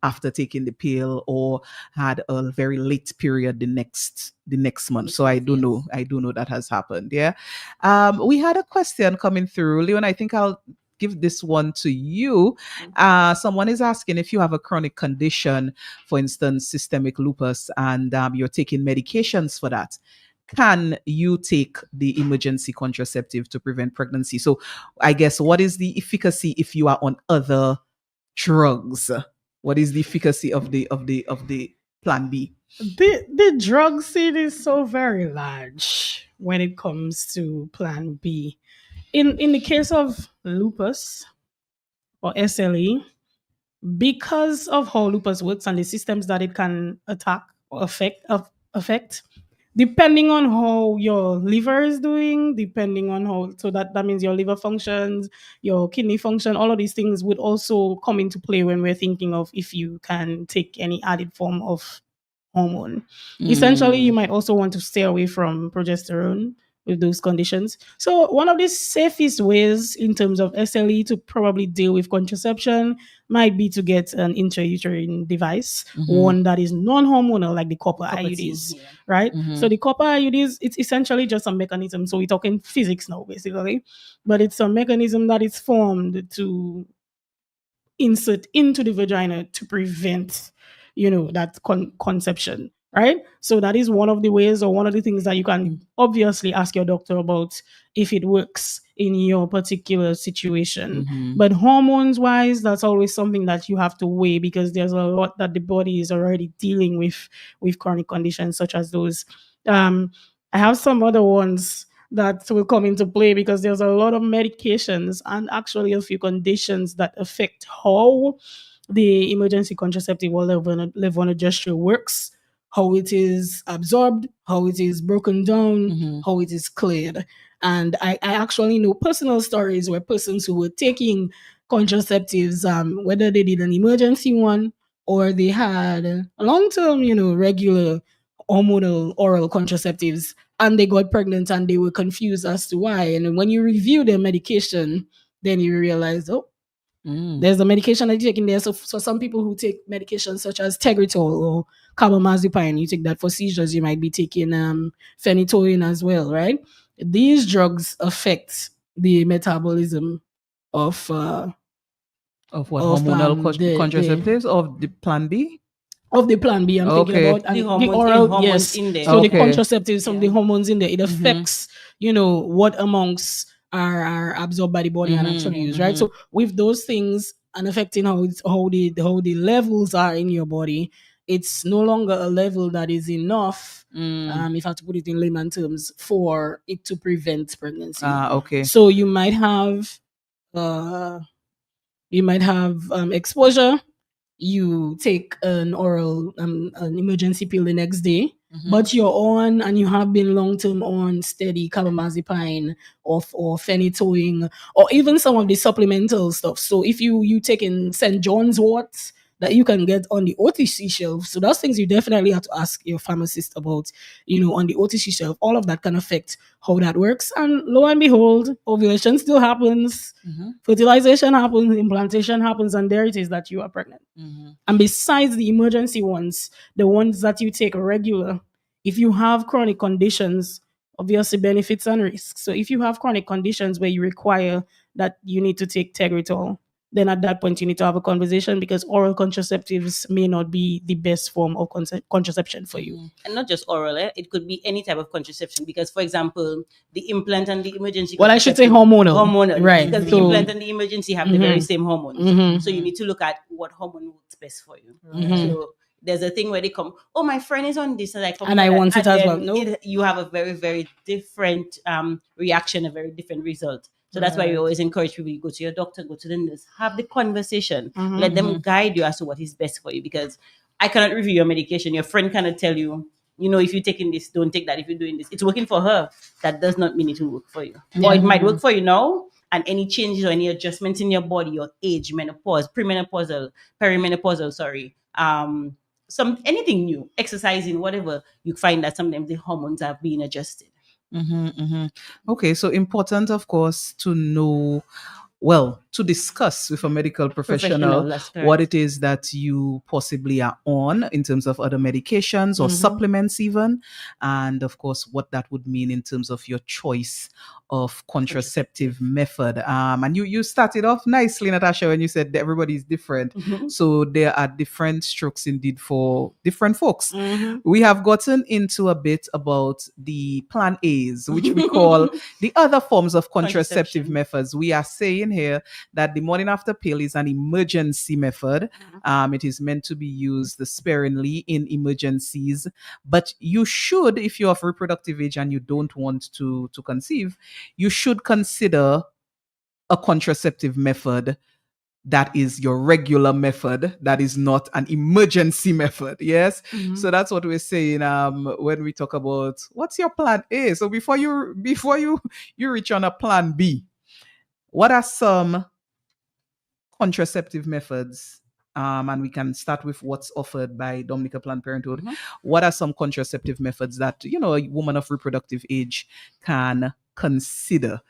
after taking the pill or had a very late period the next month. So I do know that has happened. Yeah. We had a question coming through. Leon, I think I'll give this one to you. Someone is asking if you have a chronic condition, for instance, systemic lupus, and you're taking medications for that. Can you take the emergency contraceptive to prevent pregnancy? So I guess what is the efficacy if you are on other drugs? What is the efficacy of the plan B?
The drug scene is so very large when it comes to plan B. In the case of lupus or SLE, because of how lupus works and the systems that it can attack or affect, depending on how your liver is doing, depending on how, so that means your liver functions, your kidney function, all of these things would also come into play when we're thinking of if you can take any added form of hormone. Essentially, you might also want to stay away from progesterone with those conditions. So one of the safest ways in terms of SLE to probably deal with contraception might be to get an intrauterine device, one that is non-hormonal, like the copper IUDs, right? So the copper IUDs, it's essentially just a mechanism. So we're talking physics now, basically, but it's a mechanism that is formed to insert into the vagina to prevent, that conception, right? So that is one of the ways, or one of the things that you can obviously ask your doctor about if it works in your particular situation. But hormones wise, that's always something that you have to weigh, because there's a lot that the body is already dealing with chronic conditions such as those. I have some other ones that will come into play, because there's a lot of medications and actually a few conditions that affect how the emergency contraceptive or levonorgestrel works, how it is absorbed, how it is broken down, how it is cleared. And I actually know personal stories where persons who were taking contraceptives, whether they did an emergency one or they had a long-term, regular hormonal oral contraceptives, and they got pregnant and they were confused as to why. And when you review their medication, then you realize, there's a medication that you take in there. So for some people who take medications such as Tegretol or carbamazepine, you take that for seizures, you might be taking phenytoin as well, right? These drugs affect the metabolism of
what
of,
hormonal
the
contraceptives of the plan B?
Of the plan B, I'm thinking
Okay.
about, and
The
the
hormones
oral, yes.
in there.
So the
Okay.
contraceptives, some of the hormones in there, it affects, what amounts are absorbed by the body and actually used, right? So with those things and affecting how the levels are in your body, it's no longer a level that is enough, if I have to put it in layman terms, for it to prevent pregnancy.
Okay.
So you might have exposure. You take an oral, an emergency pill the next day, but you're on and you have been long-term on steady carbamazepine or phenytoin, or even some of the supplemental stuff. So if you take in St. John's wort that you can get on the OTC shelf, so those things you definitely have to ask your pharmacist about, on the OTC shelf. All of that can affect how that works. And lo and behold, ovulation still happens, fertilization happens, implantation happens, and there it is that you are pregnant. And besides the emergency ones, the ones that you take regular, if you have chronic conditions, obviously benefits and risks. So if you have chronic conditions where you require that you need to take Tegretol, then at that point you need to have a conversation, because oral contraceptives may not be the best form of contraception for you.
And not just oral, it could be any type of contraception, because, for example, the implant and the emergency.
Well, I should say hormonal.
Hormonal,
right?
Because the implant and the emergency have the very same hormones. So you need to look at what hormone works best for you. So there's a thing where they come, oh, my friend is on this, and I come
And I want it as well. No,
you have a very, very different reaction, a very different result. So that's why we always encourage people, you go to your doctor, go to the nurse, have the conversation, let them guide you as to what is best for you. Because I cannot review your medication. Your friend cannot tell you, if you're taking this, don't take that. If you're doing this, it's working for her. That does not mean it will work for you. Or it might work for you now, and any changes or any adjustments in your body, your age, menopause, premenopausal, perimenopausal, anything new, exercising, whatever, you find that sometimes the hormones are being adjusted.
Okay, so important, of course, to know, well, to discuss with a medical
Professional,
professional
that's
what
correct.
it is that you possibly are on in terms of other medications or
Mhm.
supplements even, and of course what that would mean in terms of your choice of contraceptive method. And you started off nicely, Natasha, when you said that everybody is different.
Mhm.
So there are different strokes indeed for different folks.
Mhm.
We have gotten into a bit about the plan A's, which we call the other forms of contraceptive
Contraception.
methods. We are saying here that the morning after pill is an emergency method. It is meant to be used sparingly in emergencies, but you should, if you're of reproductive age and you don't want to conceive, you should consider a contraceptive method that is your regular method, that is not an emergency method. Yes.
Mhm.
So that's what we're saying when we talk about what's your plan A. So before you reach on a plan B, what are some contraceptive methods? And we can start with what's offered by Dominica Planned Parenthood.
Mhm.
What are some contraceptive methods that a woman of reproductive age can consider?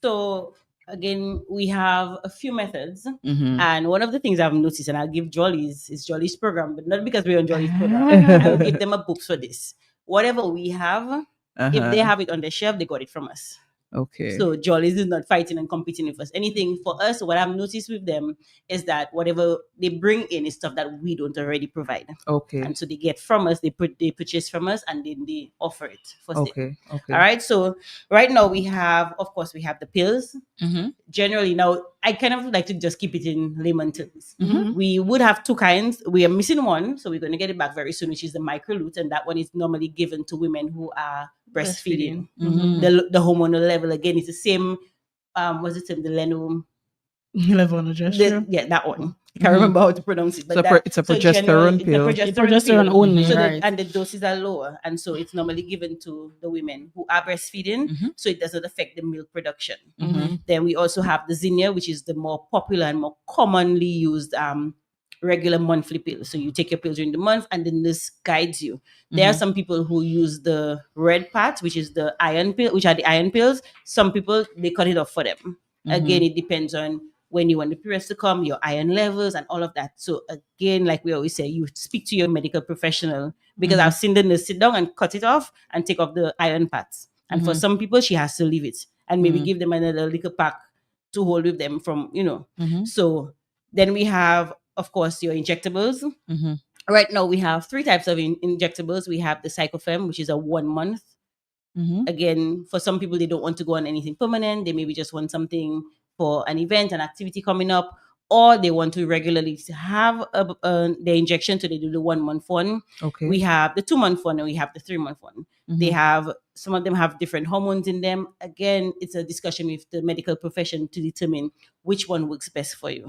So again, we have a few methods,
Mhm.
and one of the things I've noticed, and I'll give Jolly's is Jolly's program, but not because we're on Jolly's program. I will give them a book for this. Whatever we have, if they have it on the shelf, they got it from us.
Okay.
So Jolly's is not fighting and competing with us. Anything for us, what I've noticed with them is that whatever they bring in is stuff that we don't already provide.
Okay.
And so they get from us, they purchase from us, and then they offer it for sale.
Okay. Okay.
All right. So right now we have, of course, we have the pills.
Mhm.
Generally, now I kind of like to just keep it in layman terms.
Mhm.
We would have two kinds. We are missing one, so we're going to get it back very soon, which is the microlute, and that one is normally given to women who are breastfeeding.
Mhm.
The hormonal level again is the same. What's it? The Leno.
Levonorgestrel.
Yeah, that one. I can't remember how to pronounce it. But
It's a
so generally,
progesterone pill.
It's a
Progesterone
pill.
only,
So
right.
and the doses are lower, and so it's normally given to the women who are breastfeeding,
Mhm.
so it doesn't affect the milk production.
Mhm.
Then we also have the Zinnia, which is the more popular and more commonly used regular monthly pill. So you take your pills during the month, and then this guides you. There are some people who use the red part, which is the iron pill, which are the iron pills. Some people they cut it off for them. Again, it depends on when you want the periods to come, your iron levels, and all of that. So again, like we always say, you speak to your medical professional, because I've seen the nurse sit down and cut it off and take off the iron parts. And for some people, she has to leave it and maybe give them another little pack to hold with them from. So then we have, of course, your injectables.
Mhm.
Right now, we have three types of injectables. We have the Psychofem, which is a 1 month.
Mhm.
Again, for some people, they don't want to go on anything permanent. They maybe just want something for an event, an activity coming up, or they want to regularly have the injection. So they do the 1 month one.
Okay.
We have the 2 month one, and we have the 3 month one. They have, some of them have different hormones in them. Again, it's a discussion with the medical profession to determine which one works best for you.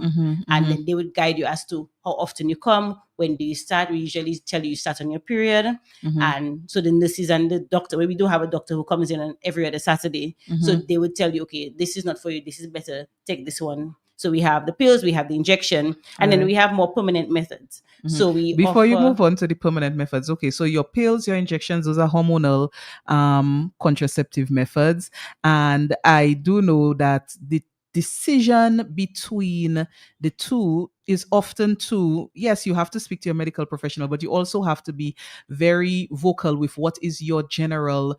And then they would guide you as to how often you come, when do you start. We usually tell you start on your period. And so the nurses and the doctor, we do have a doctor who comes in on every other Saturday. So they would tell you, okay, this is not for you, this is better, take this one. So we have the pills, we have the injection, and then we have more permanent methods. So we
Before you
offer-
move on to the permanent methods, okay, so your pills, your injections, those are hormonal contraceptive methods. And I do know that the decision between the two is often to, yes, you have to speak to your medical professional, but you also have to be very vocal with what is your general,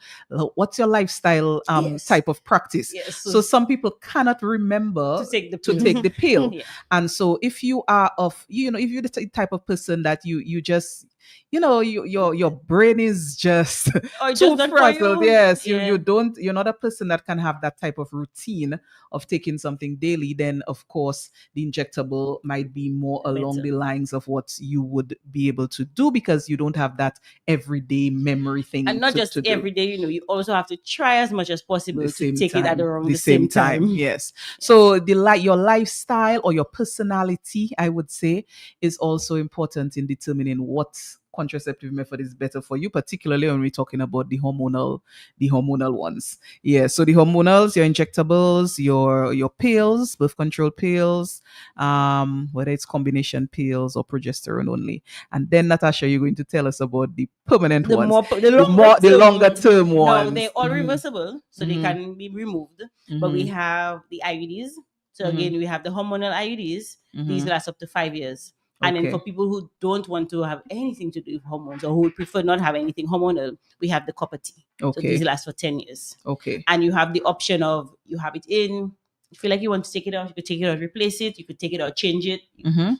what's your lifestyle
Yes.
type of practice.
Yes,
So some people cannot remember
to take the
to
pill.
take the pill.
Yeah.
And so if you are if you're the type of person that you just, your brain is just
Or it's
too
just not for
frazzled.
you.
Yes,
Yeah.
you're not a person that can have that type of routine of taking something daily, then of course the injectable might be more along
Better.
the lines of what you would be able to do, because you don't have that everyday memory thing.
And not
to
just
do.
every day, you also have to try as much as possible
The
to
same
take it at
time,
around the same time.
Yes. So your lifestyle or your personality, I would say, is also important in determining what contraceptive method is better for you, particularly when we're talking about the hormonal ones. Yeah. So the hormonals, your injectables, your pills, birth control pills, whether it's combination pills or progesterone only. And then Natasha, you're going to tell us about the permanent
The
ones.
the
longer term ones.
No, they're all
Mhm.
reversible, so they can be removed. But we have the IUDs, So again, we have the hormonal IUDs. These last up to 5 years. And then
Okay.
for people who don't want to have anything to do with hormones or who would prefer not have anything hormonal, we have the copper T. So
Okay.
these last for 10 years.
Okay.
And you have the option of you have it in. You feel like you want to take it out, you could take it out, replace it. You could take it out, change it.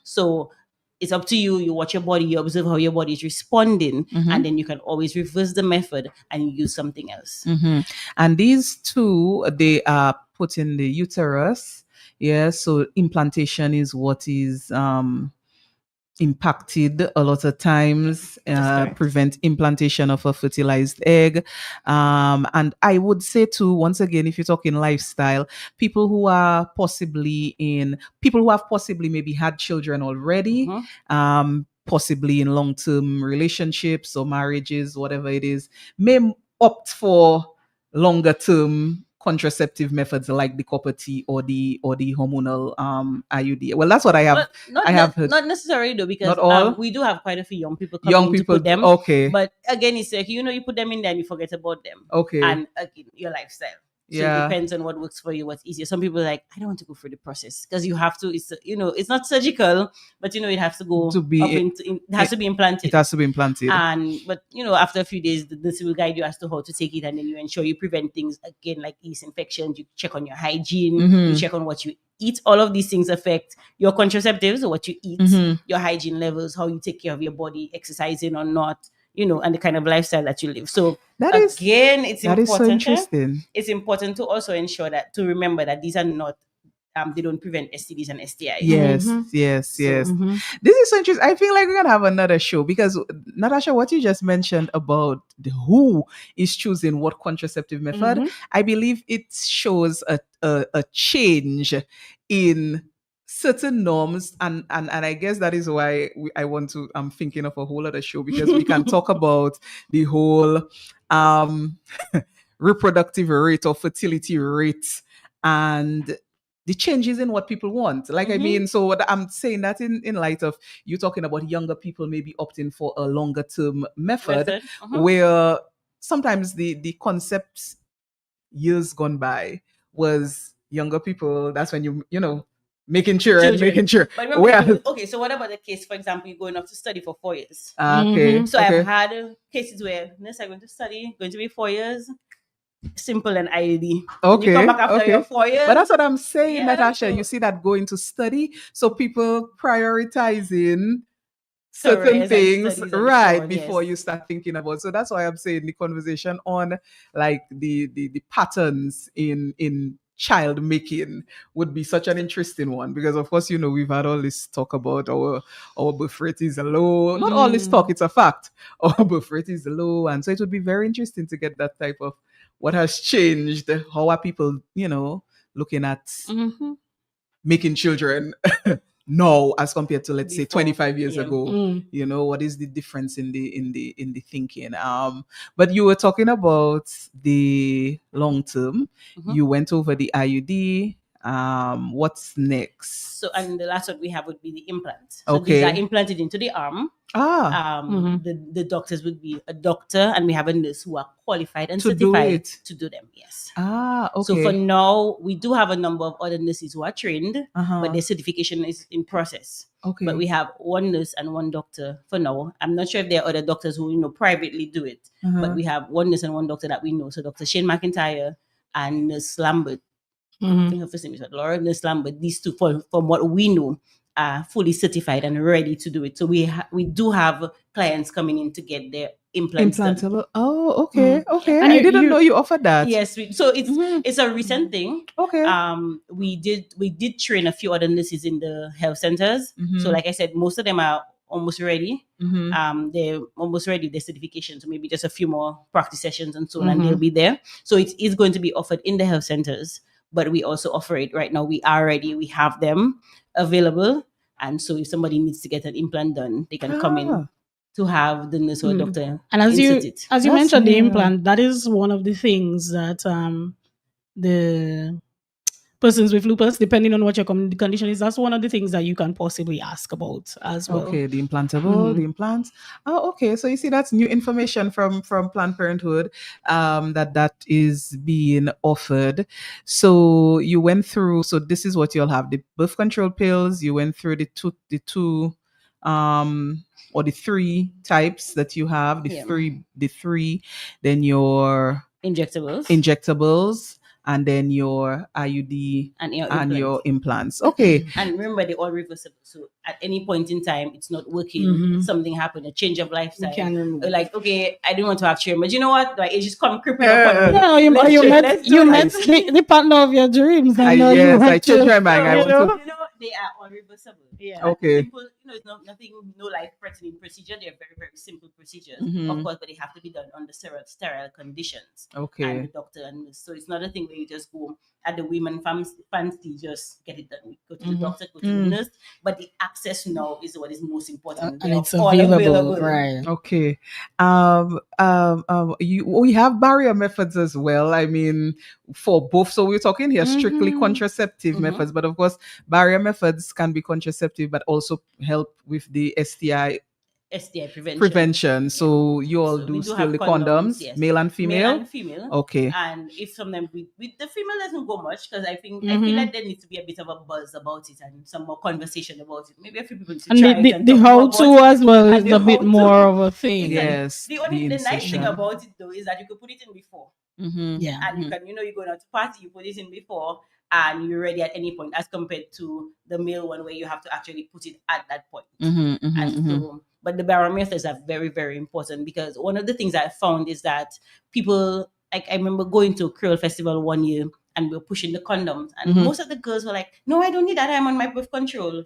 So it's up to you. You watch your body, you observe how your body is responding, and then you can always reverse the method and use something else.
And these two, they are put in the uterus. Yeah. So implantation is what is impacted a lot of times,
correct.
prevent implantation of a fertilized egg. And I would say too, once again, if you're talking lifestyle, people who have possibly maybe had children already, possibly in long-term relationships or marriages, whatever it is, may opt for longer term contraceptive methods like the copper T or the hormonal IUD. Well, that's what I have.
But
heard.
Not necessarily though, because
Not all?
we do have quite a few young people coming to put them.
Okay.
But again, it's like you put them in there and you forget about them.
Okay.
And again, your lifestyle. So
Yeah.
it depends on what works for you, what's easier. Some people are like, I don't want to go through the process because you have to. It's it's not surgical, but it has to go
To be-
it has to be implanted.
It has to be implanted.
But after a few days, the nurse will guide you as to how to take it, and then you ensure you prevent things again like yeast infections. You check on your hygiene, you check on what you eat. All of these things affect your contraceptives, what you eat, your hygiene levels, how you take care of your body, exercising or not, and the kind of lifestyle that you live. So it's
that is so
important.
interesting.
It's important to also ensure to remember that these are not. They don't prevent STDs and STIs.
Yes. This is so interesting. I feel like we're gonna have another show because Natasha, what you just mentioned about who is choosing what contraceptive method, I believe it shows a change in certain norms, and I guess that is why I'm thinking of a whole other show because we can talk about the whole reproductive rate or fertility rate and the changes in what people want. Like, I mean, so what I'm saying that in light of you talking about younger people maybe opting for a longer term method. Where sometimes the concept years gone by was younger people. That's when you making sure.
But remember, so what about the case, for example, you're going off to study for 4 years?
Okay.
So I've had cases where nurse are going to be 4 years. Simple and IUD.
Okay.
You come back after your 4 years.
But that's what I'm saying,
Yeah,
Natasha.
so-
You see that going to study, so people prioritizing certain
Careers and
things
studies and
right
so on,
before
yes.
you start thinking about. So that's why I'm saying the conversation on like the patterns in child making would be such an interesting one because of course we've had all this talk about our birth rate is low. Not all this talk, it's a fact. Our birth rate is low, and so it would be very interesting to get that type of what has changed. How are people looking at making children now as compared to let's say
Before,
25 years
yeah.
ago? What is the difference in the thinking? But you were talking about the long term. You went over the IUD. What's next?
So, and the last one we have would be the implant. So
Okay.
these are implanted into the arm. The doctors would be a doctor, and we have a nurse who are qualified and
To do
certified
it.
to do them. Yes.
Okay.
So for now, we do have a number of other nurses who are trained,
Uh-huh.
but their certification is in process.
Okay.
But we have one nurse and one doctor for now. I'm not sure if there are other doctors who privately do it, but we have one nurse and one doctor that we know. So Dr. Shane McIntyre and Nurse Lambert. I think her first name is Laura Nurse Lambert. These two, from what we know, are fully certified and ready to do it. So we do have clients coming in to get their implants done.
Implantable. Oh, okay. Okay.
And
I
you-
didn't
you-
know you offered that.
Yes, so it's a recent thing.
Okay.
We did train a few other nurses in the health centers. So like I said, most of them are almost ready. They're almost ready with their certification. So maybe just a few more practice sessions and so on, and they'll be there. So it is going to be offered in the health centers, but we also offer it right now. We are ready. We have them available. And so if somebody needs to get an implant done, they can come in to have the nurse or doctor
And as
insert
you
it.
as you
That's
mentioned, the
new.
implant, that is one of the things that the persons with lupus, depending on what your condition is. That's one of the things that you can possibly ask about as well.
Okay, the implantable, the implants. Oh, okay. So you see, that's new information from Planned Parenthood, that is being offered. So you went through. So this is what you'll have: the birth control pills. You went through the two, or the three types that you have.
Yeah.
The three. Then your
injectables,
and then your IUD
and your
and
implants.
your implants. Okay.
And remember, they're all reversible. So at any point in time, it's not working. Something happened, a change of
You
lifestyle.
can remove.
Like, okay, I didn't want to have children, but you know what? My age is come creeping up on me.
Yeah,
Let's
you
do
met
it.
the partner of your dreams. And now you
Yes,
have
I changed my mind. I
you
want
know?
to.
You know, they are all reversible.
Yeah.
Okay.
Simple, it's not nothing, no life-threatening procedure. They're very, very simple procedures,
Mhm.
of course, but they have to be done under sterile conditions. And
Okay.
the doctor and so it's not a thing where you just go at the women fancy, just get it done. Go to the doctor, go to the nurse. But the access now is what is most important.
And
They
it's
are all
available, right?
Okay. We have barrier methods as well. I mean, for both. So we're talking here strictly contraceptive methods, but of course, barrier methods can be contraceptive, but also help with the STI prevention. So you all
So
do
we
still
have
the condoms,
yes.
male and female.
Male and female.
Okay.
And if sometimes with the female doesn't go much, because I feel like there needs to be a bit of a buzz about it and some more conversation about it. Maybe a few people should
And
try it and
the
talk
how
about
to
it.
as well
And
is
the
a bit
how-to.
more of a thing.
Yes.
The nice
incision.
thing about it though is that you could put it in before.
Yeah.
And you can, you go out to party, you put it in before and you're ready at any point, as compared to the male one where you have to actually put it at that point. So, but the barrier methods are very, very important, because one of the things I found is that people, like, I remember going to a Creole festival one year and we were pushing the condoms, and most of the girls were like, "No, I don't need that. I'm on my birth control."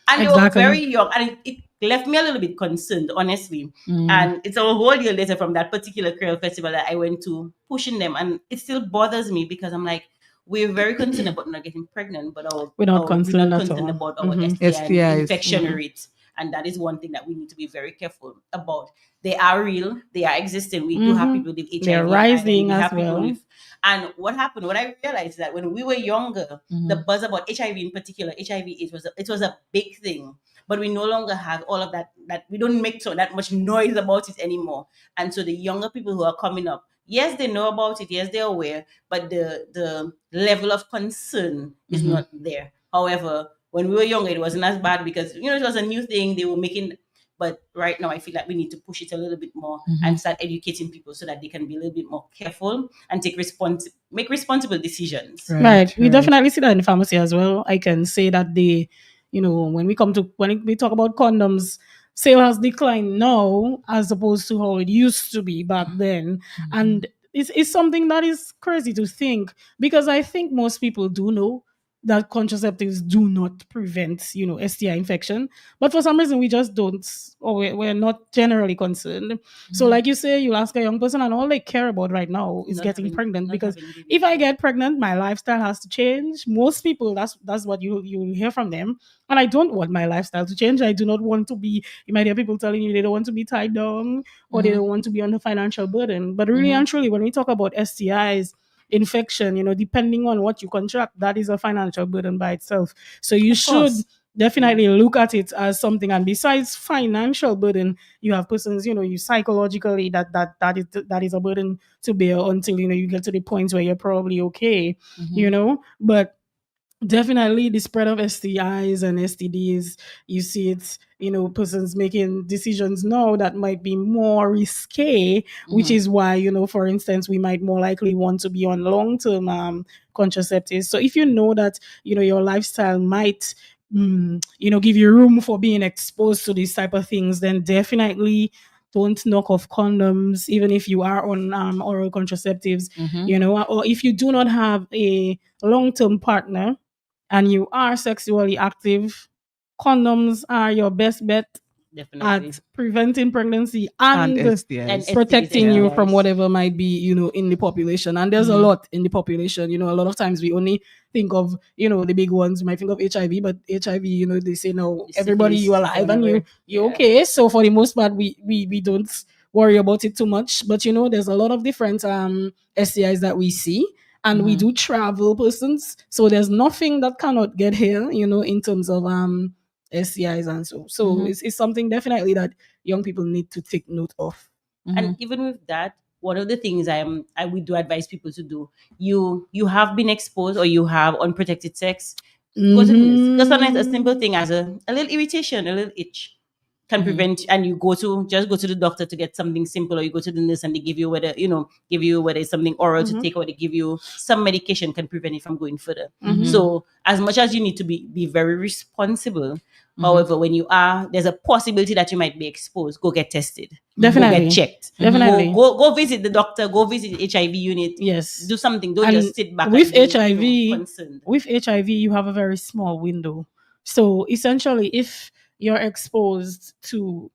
And they were very young, and it left me a little bit concerned, honestly. And it's a whole year later from that particular Creole festival that I went to, pushing them, and it still bothers me, because I'm like, we're very concerned about not getting pregnant, but
we're not concerned at all.
about our STI infection rate. And that is one thing that we need to be very careful about. They are real, they are existing. We do have people with HIV.
They're rising
we
as
have people
well.
and what happened, what I realized is that when we were younger, the buzz about HIV in particular, HIV, it was a big thing. But we no longer have all of that we don't make that much noise about it anymore. And so the younger people who are coming up, yes, they know about it, yes, they're aware, but the level of concern is not there. However, when we were younger, it wasn't as bad, because it was a new thing they were making. But right now, I feel like we need to push it a little bit more and start educating people so that they can be a little bit more careful and make responsible decisions.
Right. We definitely see that in the pharmacy as well. I can say that when we talk about condoms, sale has declined now as opposed to how it used to be back then. And it's something that is crazy to think, because I think most people do know that contraceptives do not prevent, STI infection. But for some reason, we just don't, or we're not generally concerned. So like you say, you'll ask a young person and all they care about right now is getting pregnant, because if I get pregnant, my lifestyle has to change. Most people, that's what you hear from them. And I don't want my lifestyle to change. I do not want to be, you might hear people telling you they don't want to be tied down or they don't want to be under financial burden. But really and truly, when we talk about STIs, infection, depending on what you contract, that is a financial burden by itself. So you should definitely look at it as something. And besides financial burden, you have persons, you psychologically that is a burden to bear until you get to the point where you're probably okay, but definitely the spread of STIs and STDs, you see it, persons making decisions now that might be more risque, which is why, for instance, we might more likely want to be on long-term contraceptives. So if you know that, your lifestyle might, give you room for being exposed to these type of things, then definitely don't knock off condoms, even if you are on oral contraceptives, or if you do not have a long-term partner, and you are sexually active, condoms are your best bet at preventing pregnancy and
STIs.
protecting you from whatever might be, in the population. And there's a lot in the population. A lot of times we only think of, the big ones. You might think of HIV, but HIV, they say no, everybody, you alive and you're okay. So for the most part, we don't worry about it too much. But there's a lot of different STIs that we see. and we do travel persons. So there's nothing that cannot get here, in terms of STIs and so. So it's something definitely that young people need to take note of.
And even with that, one of the things I would do advise people to do, you have been exposed or you have unprotected sex, go to the nurse. Because sometimes a simple thing as a little irritation, a little itch can prevent, and you go to the doctor to get something simple, or you go to the nurse and they give you whether it's something oral to take, or they give you some medication can prevent it from going further. So as much as you need to be very responsible, however, when there's a possibility that you might be exposed, go get tested.
Definitely.
Go get checked.
Definitely.
Go visit the doctor, go visit the HIV unit.
Yes.
Do something. Don't
And
just sit back
with
and be,
HIV,
concerned.
with HIV, you have a very small window. So essentially, if you're exposed to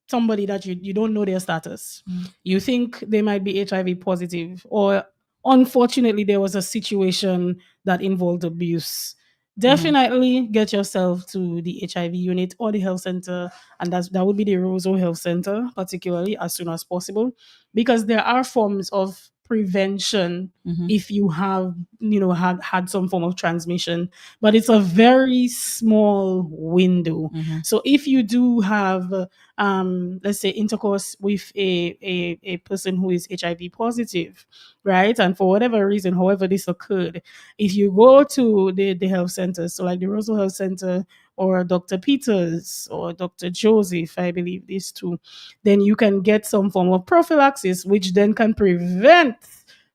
somebody that you don't know their status, you think they might be HIV positive, or unfortunately there was a situation that involved abuse, definitely get yourself to the HIV unit or the health center, and that would be the Roseau Health Center, particularly as soon as possible, because there are forms of prevention if you have had some form of transmission, but it's a very small window. So if you do have let's say intercourse with a person who is HIV positive, right, and for whatever reason, however this occurred, if you go to the health center, so like the Roseau Health Center or Dr. Peters or Dr. Joseph, I believe these two, then you can get some form of prophylaxis, which then can prevent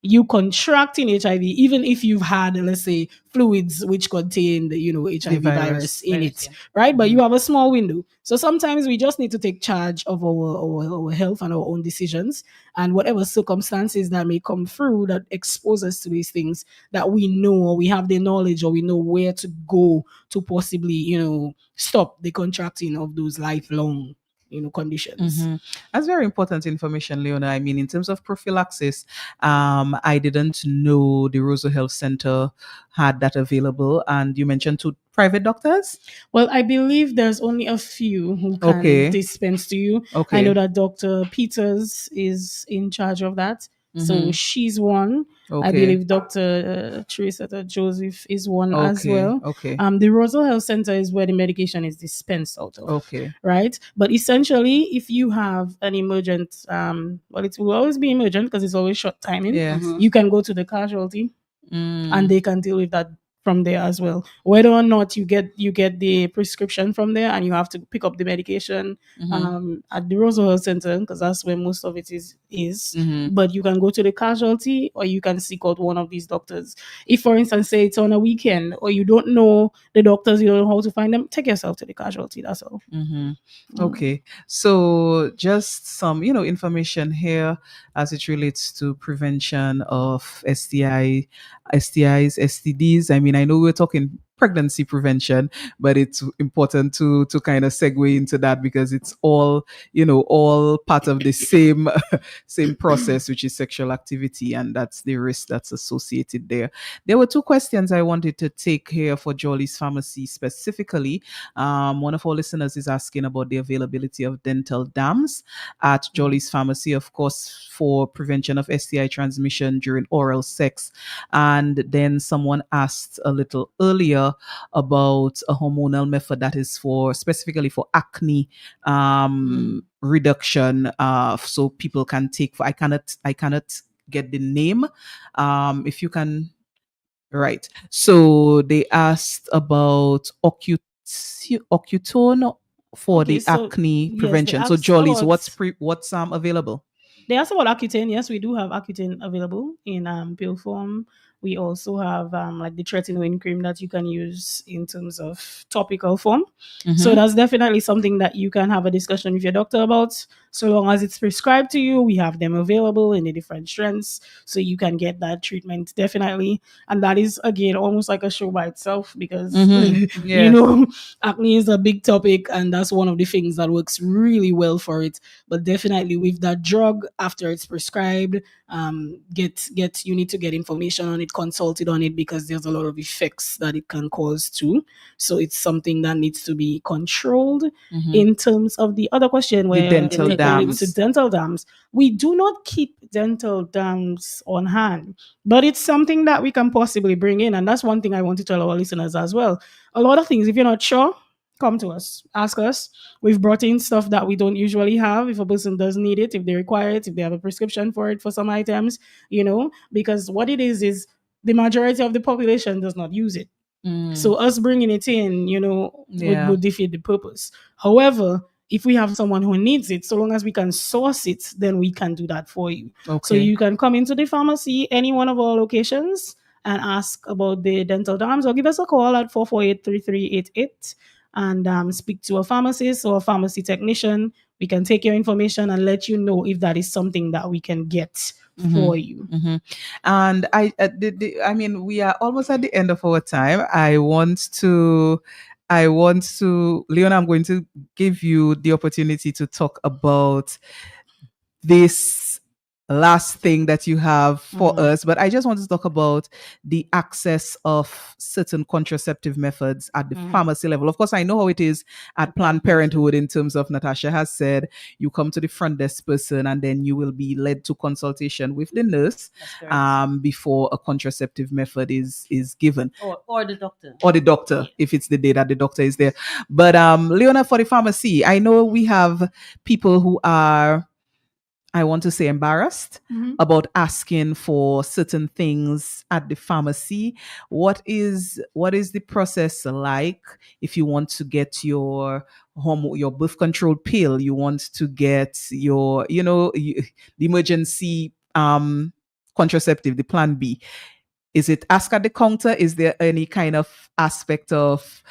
you contracting HIV, even if you've had, let's say, fluids which contain the HIV virus in it, right? But you have a small window. So sometimes we just need to take charge of our health and our own decisions, and whatever circumstances that may come through that expose us to these things, that we know, or we have the knowledge, or we know where to go to possibly, stop the contracting of those lifelong conditions.
That's very important information, Leona. I mean, in terms of prophylaxis, I didn't know the Roseau Health Center had that available. And you mentioned 2 private doctors?
Well, I believe there's only a few who can dispense to you. I know that Dr. Peters is in charge of that. So she's one. I believe Dr. Teresa Joseph is one as well. The Roseau Health Center is where the medication is dispensed out of. Right? But essentially, if you have an emergent, well, it will always be emergent because it's always short timing. You can go to the casualty and they can deal with that from there as well. Whether or not you get the prescription from there and you have to pick up the medication at the Roseau Health Center, because that's where most of it is. But you can go to the casualty, or you can seek out one of these doctors. If, for instance, say it's on a weekend, or you don't know the doctors, you don't know how to find them, take yourself to the casualty. That's all.
Okay. So just some, information here as it relates to prevention of STIs, STDs. I mean, I know we're talking pregnancy prevention, but it's important to kind of segue into that, because it's all part of the same process, which is sexual activity, and that's the risk that's associated there. There were 2 questions I wanted to take here for Jolly's Pharmacy specifically. One of our listeners is asking about the availability of dental dams at Jolly's Pharmacy, of course, for prevention of STI transmission during oral sex. And then someone asked a little earlier about a hormonal method that is specifically for acne reduction, so people can take. I cannot get the name. If you can, right? So they asked about Occutone for the acne prevention. So Jolly's, what's available?
They asked about Accutane. Yes, we do have Accutane available in pill form. We also have like the tretinoin cream that you can use in terms of topical form. So that's definitely something that you can have a discussion with your doctor about. So long as it's prescribed to you, we have them available in the different strengths, so you can get that treatment definitely. And that is, again, almost like a show by itself, because acne is a big topic, and that's one of the things that works really well for it. But definitely with that drug, after it's prescribed, you need to get information on it, consulted on it, because there's a lot of effects that it can cause too. So it's something that needs to be controlled. In terms of the other question, where
dental
regards to
dams.
dental dams. We do not keep dental dams on hand, but it's something that we can possibly bring in. And that's one thing I want to tell our listeners as well. A lot of things, if you're not sure, come to us, ask us. We've brought in stuff that we don't usually have. If a person does need it, if they require it, if they have a prescription for it for some items, because what it is the majority of the population does not use it. So us bringing it in,
Yeah.
would defeat the purpose. However, if we have someone who needs it, so long as we can source it, then we can do that for you. So
Okay.
you can come into the pharmacy, any one of our locations, and ask about the dental dams, or give us a call at 448-3388 and speak to a pharmacist or a pharmacy technician. We can take your information and let you know if that is something that we can get for you.
And I mean, we are almost at the end of our time. I want to, Leona, I'm going to give you the opportunity to talk about this last thing that you have for us, but I just want to talk about the access of certain contraceptive methods at the pharmacy level. Of course, I know how it is at Planned Parenthood in terms of, Natasha has said, you come to the front desk person and then you will be led to consultation with the nurse before a contraceptive method is given.
Or the doctor.
Or the doctor, if it's the day that the doctor is there. But Leona, for the pharmacy, I know we have people who are, I want to say, embarrassed about asking for certain things at the pharmacy. What is the process like if you want to get your birth control pill, you want to get your, the emergency contraceptive, the Plan B? Is it ask at the counter? Is there any kind of aspect of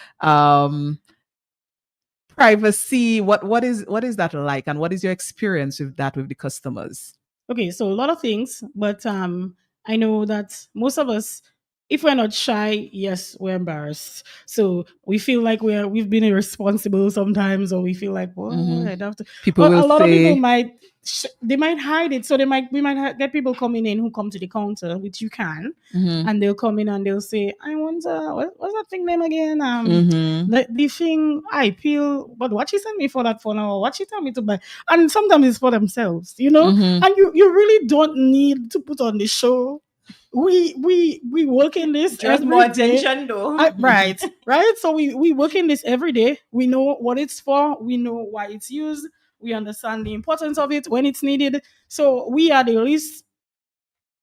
privacy? What is that like, and what is your experience with that with the customers?
Okay, so a lot of things, but I know that most of us, if we're not shy, yes, we're embarrassed. So we feel like we've been irresponsible sometimes, or we feel like, well, I'd have to.
People
But
will
a lot of
say-
people might they might hide it. So we might get people coming in who come to the counter, which you can, and they'll come in and they'll say, I want what's that thing name again? The thing I peel, but what she sent me for that for now, what she tell me to buy, and sometimes it's for themselves, and you really don't need to put on the show. We work in this
Just
every
more
day.
attention though.
Right. So we work in this every day. We know what it's for. We know why it's used. We understand the importance of it when it's needed. So we are the least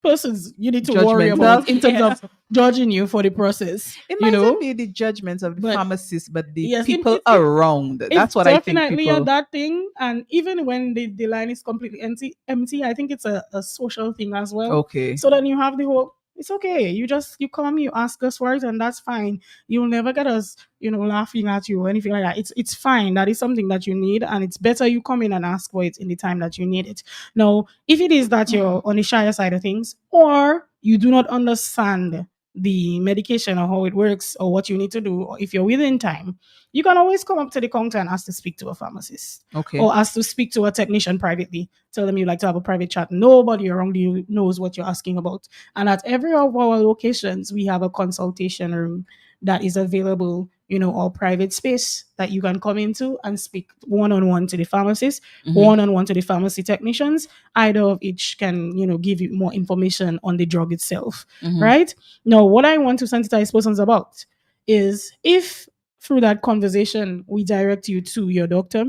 persons you need to worry
Judgmental.
about in terms of judging you for the process.
It might not be the judgments of the pharmacist, but the
yes,
people around. That's what I think.
Definitely
People.
that thing. And even when the line is completely empty, I think it's a social thing as well.
Okay.
So then you have the whole, it's okay. You come, you ask us for it, and that's fine. You'll never get us, laughing at you or anything like that. It's fine. That is something that you need, and it's better you come in and ask for it in the time that you need it. Now, if it is that you're on the shyer side of things, or you do not understand the medication or how it works or what you need to do, or if you're within time, you can always come up to the counter and ask to speak to a pharmacist.
Okay.
Or ask to speak to a technician privately. Tell them you'd like to have a private chat. Nobody around you knows what you're asking about. And at every of our locations, we have a consultation room that is available, or private space that you can come into and speak one-on-one to the pharmacist, one-on-one to the pharmacy technicians. Either of each can, give you more information on the drug itself, right? Now, what I want to sensitize persons about is, if through that conversation we direct you to your doctor,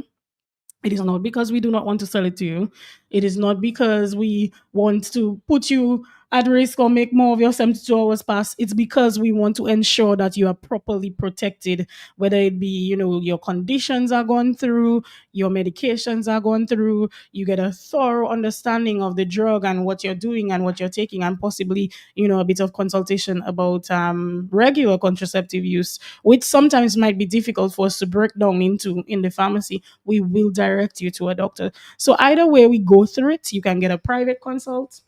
it is not because we do not want to sell it to you. It is not because we want to put you at risk or make more of your 72 hours pass. It's because we want to ensure that you are properly protected, whether it be, your conditions are gone through, your medications are gone through, you get a thorough understanding of the drug and what you're doing and what you're taking, and possibly, a bit of consultation about regular contraceptive use, which sometimes might be difficult for us to break down in the pharmacy. We will direct you to a doctor. So either way we go through it, you can get a private consult.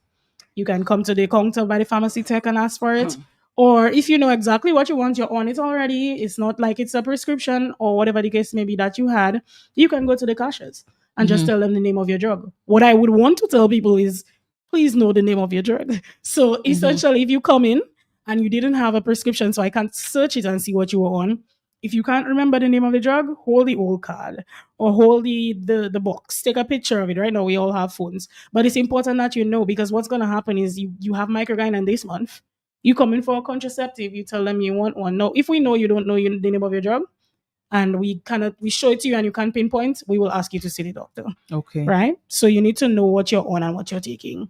You can come to the counter by the pharmacy tech and ask for it. Or if you know exactly what you want, you're on it already. It's not like it's a prescription or whatever the case may be that you had. You can go to the cashiers and just tell them the name of your drug. What I would want to tell people is, please know the name of your drug. So essentially, if you come in and you didn't have a prescription, so I can't search it and see what you were on, If you can't remember the name of the drug, hold the old card or hold the box. Take a picture of it. Right now, we all have phones. But it's important that you know, because what's going to happen is you have microgynon this month. You come in for a contraceptive, you tell them you want one. Now, if we know you don't know the name of your drug, and we show it to you and you can't pinpoint, we will ask you to see the doctor.
Okay.
Right? So you need to know what you're on and what you're taking.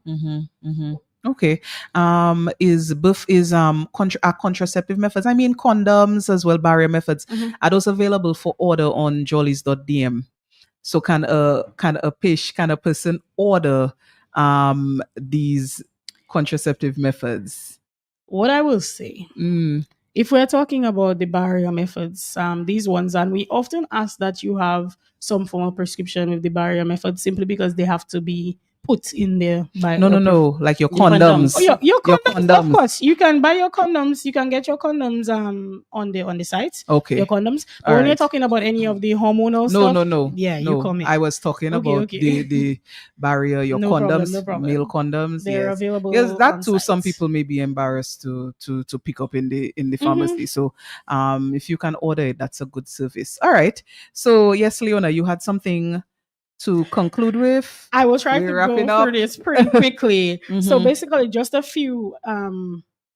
Okay. Are contraceptive methods, I mean condoms as well, barrier methods, are those available for order on jollies.dm? So can a person order these contraceptive methods?
What I will say, if we're talking about the barrier methods, these ones, and we often ask that you have some form of prescription with the barrier methods, simply because they have to be put in there by
No, like your condoms.
Oh, your condoms. Of course, you can buy your condoms. You can get your condoms on the site.
Okay.
Your condoms. But when you're talking about any of the hormonal stuff,
no.
Yeah,
no.
you come in.
I was talking about the barrier, your condoms,
no problem.
male condoms.
They're available.
Yes, that too.
on
Some
site.
people may be embarrassed to pick up in the pharmacy. So if you can order it, that's a good service. All right. So yes, Leona, you had something to conclude with.
I will try to go through this pretty quickly. So basically, just a few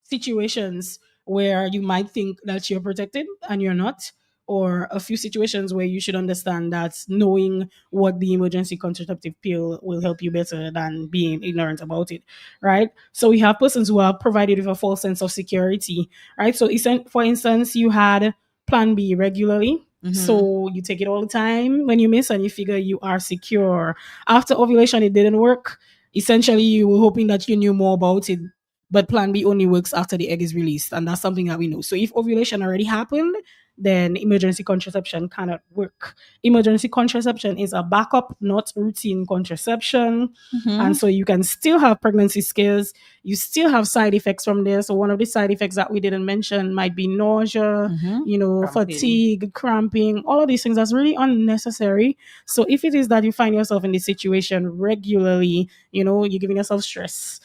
situations where you might think that you're protected and you're not, or a few situations where you should understand that knowing what the emergency contraceptive pill will help you better than being ignorant about it, right? So we have persons who are provided with a false sense of security, right? So for instance, you had Plan B regularly. So you take it all the time when you miss, and you figure you are secure. After ovulation, it didn't work. Essentially, you were hoping that you knew more about it, but Plan B only works after the egg is released, and that's something that we know. So if ovulation already happened, then emergency contraception cannot work. Emergency contraception is a backup, not routine contraception. And so you can still have pregnancy scares. You still have side effects from there. So one of the side effects that we didn't mention might be nausea,
Cramping.
fatigue, cramping, all of these things. That's really unnecessary. So if it is that you find yourself in this situation regularly, you're giving yourself stress,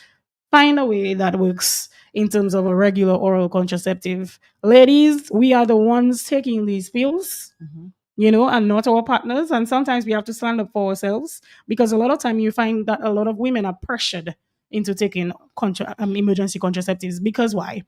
find a way that works in terms of a regular oral contraceptive. Ladies, we are the ones taking these pills, and not our partners. And sometimes we have to stand up for ourselves, because a lot of time you find that a lot of women are pressured into taking emergency contraceptives. Because why?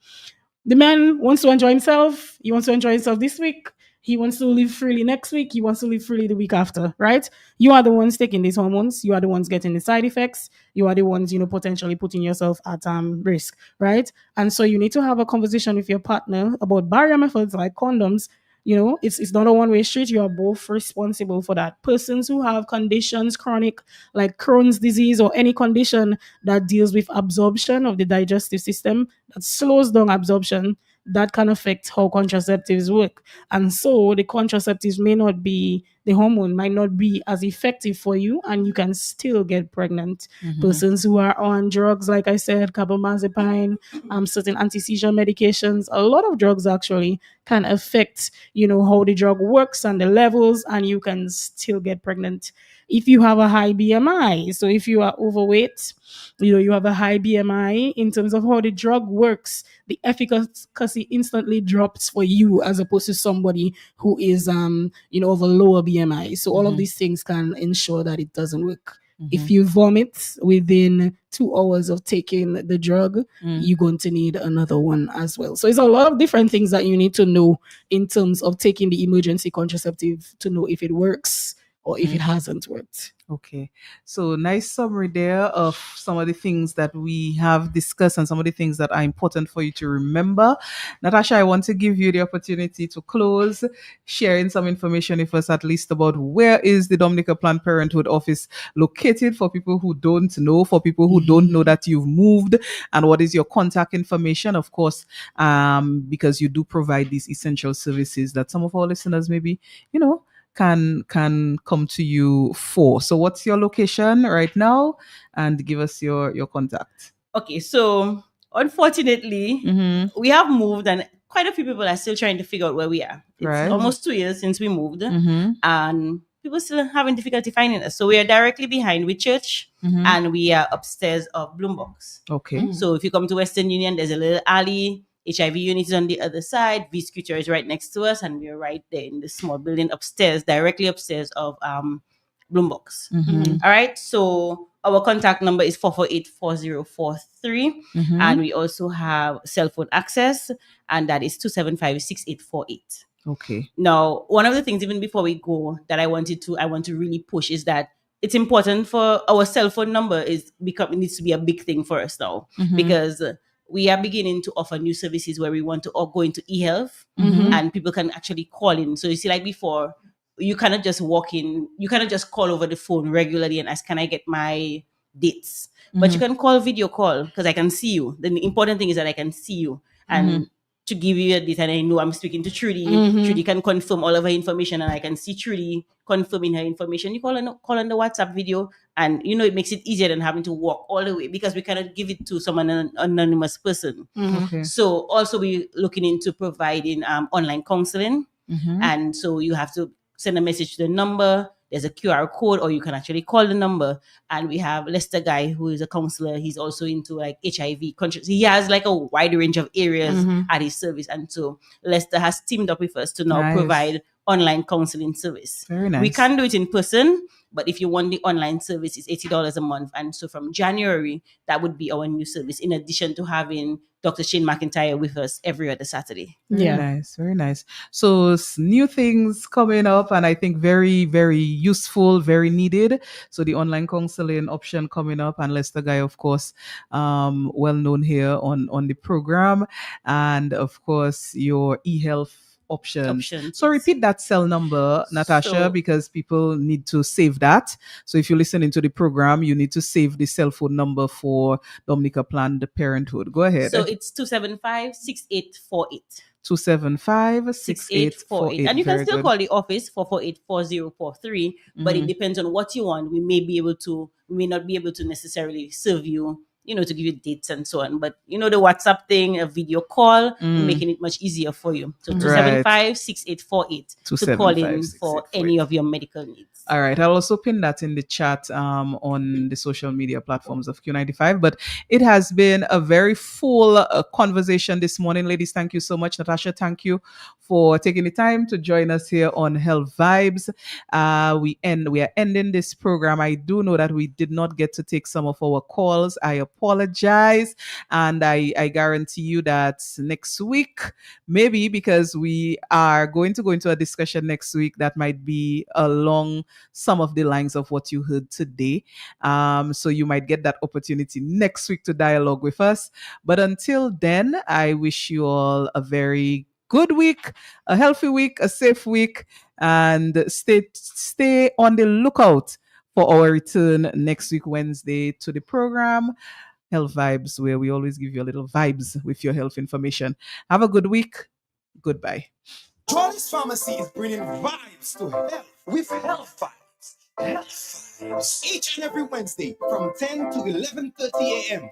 The man wants to enjoy himself. He wants to enjoy himself this week. He wants to live freely next week. He wants to live freely the week after, right? You are the ones taking these hormones. You are the ones getting the side effects. You are the ones, potentially putting yourself at risk, right? And so you need to have a conversation with your partner about barrier methods like condoms. It's not a one-way street. You are both responsible for that. Persons who have conditions, chronic, like Crohn's disease or any condition that deals with absorption of the digestive system, that slows down absorption, that can affect how contraceptives work. And so the contraceptives the hormone might not be as effective for you, and you can still get pregnant. Persons who are on drugs, like I said, carbamazepine, certain anti-seizure medications, a lot of drugs actually can affect, how the drug works and the levels, and you can still get pregnant. If you have a high BMI, so if you are overweight, you have a high BMI, in terms of how the drug works, the efficacy instantly drops for you as opposed to somebody who is, of a lower BMI. So all of these things can ensure that it doesn't work. If you vomit within 2 hours of taking the drug, you're going to need another one as well. So it's a lot of different things that you need to know in terms of taking the emergency contraceptive to know if it works or if it hasn't worked.
Okay. So nice summary there of some of the things that we have discussed and some of the things that are important for you to remember. Natasha, I want to give you the opportunity to close, sharing some information with us at least about where is the Dominica Planned Parenthood office located for people who don't know, for people who don't know that you've moved, and what is your contact information, of course, because you do provide these essential services that some of our listeners maybe, can come to you for. So what's your location right now, and give us your contact.
Okay, so unfortunately, we have moved, and quite a few people are still trying to figure out where we are. It's almost 2 years since we moved, and people still having difficulty finding us. So we are directly behind Whitchurch, and we are upstairs of Bloombox.
Okay.
So if you come to Western Union, there's a little alley. HIV unit is on the other side. Vscooter is right next to us, and we're right there in the small building upstairs, directly upstairs of Bloombox. All right. So our contact number is 448-4043. And we also have cell phone access, and that is 275-6848.
Okay.
Now, one of the things, even before we go, that I want to really push is that it's important for our cell phone number it needs to be a big thing for us now, because we are beginning to offer new services where we want to go into e-health, and people can actually call in. So you see, like before, you cannot just walk in, you cannot just call over the phone regularly and ask, can I get my dates? But you can call video call, because I can see you. The important thing is that I can see you, and to give you a date, and I know I'm speaking to Trudy. Trudy can confirm all of her information, and I can see Trudy confirming her information. You call on the WhatsApp video, and it makes it easier than having to walk all the way, because we cannot give it to someone, an anonymous person.
Okay.
So also we're looking into providing online counseling, and so you have to send a message to the number. There's a QR code, or you can actually call the number. And we have Lester Guy, who is a counselor. He's also into like HIV conscious. He has like a wide range of areas at his service. And so Lester has teamed up with us to now provide online counseling service.
Very nice.
We can do it in person, but if you want the online service, it's $80 a month. And so from January, that would be our new service, in addition to having Dr. Shane McIntyre with us every other Saturday.
Very nice, very nice. So new things coming up, and I think very, very useful, very needed. So the online counseling option coming up, and Lester Guy, of course, well known here on the program, and of course your e-health options. So repeat that cell number, Natasha, because people need to save that. So if you're listening to the program, you need to save the cell phone number for Dominica Planned Parenthood. Go ahead.
So it's 275-6848.
275-6848.
And you can still call the office 448-4043, but it depends on what you want. We may not be able to necessarily serve you, to give you dates and so on. But the WhatsApp thing, a video call, making it much easier for you. So 275-6848 to call in for any of your medical needs.
All right. I'll also pin that in the chat on the social media platforms of Q95. But it has been a very full conversation this morning. Ladies, thank you so much. Natasha, thank you for taking the time to join us here on Health Vibes. We are ending this program. I do know that we did not get to take some of our calls. I apologize. And I guarantee you that next week, maybe because we are going to go into a discussion next week that might be along some of the lines of what you heard today. So you might get that opportunity next week to dialogue with us. But until then, I wish you all a very good week, a healthy week, a safe week, and stay on the lookout for our return next week, Wednesday, to the program Health Vibes, where we always give you a little vibes with your health information. Have a good week. Goodbye.
Joyce Pharmacy is bringing vibes to health with Health Vibes. Health Vibes. Each and every Wednesday from 10 to 11:30 a.m.